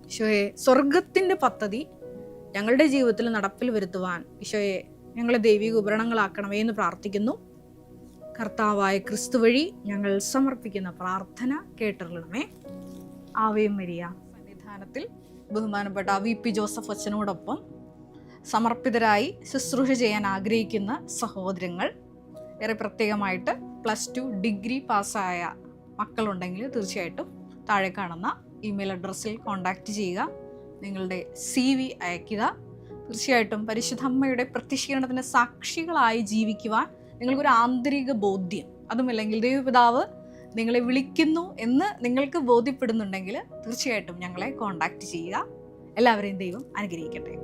ഈശോയെ സ്വർഗത്തിൻ്റെ പദ്ധതി ഞങ്ങളുടെ ജീവിതത്തിൽ നടപ്പിൽ വരുത്തുവാൻ ഈശോയെ ഞങ്ങളെ ദൈവിക ഉപകരണങ്ങളാക്കണമേ എന്ന് പ്രാർത്ഥിക്കുന്നു. കർത്താവായ ക്രിസ്തു വഴി ഞങ്ങൾ സമർപ്പിക്കുന്ന പ്രാർത്ഥന കേട്ടറിയണമേ. Ave Maria. സന്നിധാനത്തിൽ ബഹുമാനപ്പെട്ട VP ജോസഫ് അച്ഛനോടൊപ്പം സമർപ്പിതരായി ശുശ്രൂഷ ചെയ്യാൻ ആഗ്രഹിക്കുന്ന സഹോദരങ്ങൾ, ഏറെ പ്രത്യേകമായിട്ട് +2 ഡിഗ്രി പാസ്സായ മക്കളുണ്ടെങ്കിൽ തീർച്ചയായിട്ടും താഴെ കാണുന്ന ഇമെയിൽ അഡ്രസ്സിൽ കോൺടാക്റ്റ് ചെയ്യുക, നിങ്ങളുടെ CV അയയ്ക്കുക. തീർച്ചയായിട്ടും പരിശുദ്ധ അമ്മയുടെ പ്രത്യക്ഷീകരണത്തിന് സാക്ഷികളായി ജീവിക്കുവാൻ നിങ്ങൾക്കൊരു ആന്തരിക ബോധ്യം, അതുമല്ലെങ്കിൽ ദൈവപിതാവ് നിങ്ങളെ വിളിക്കുന്നു എന്ന് നിങ്ങൾക്ക് ബോധ്യപ്പെടുന്നുണ്ടെങ്കിൽ തീർച്ചയായിട്ടും ഞങ്ങളെ കോൺടാക്റ്റ് ചെയ്യുക. എല്ലാവരെയും ദൈവം അനുഗ്രഹിക്കട്ടെ.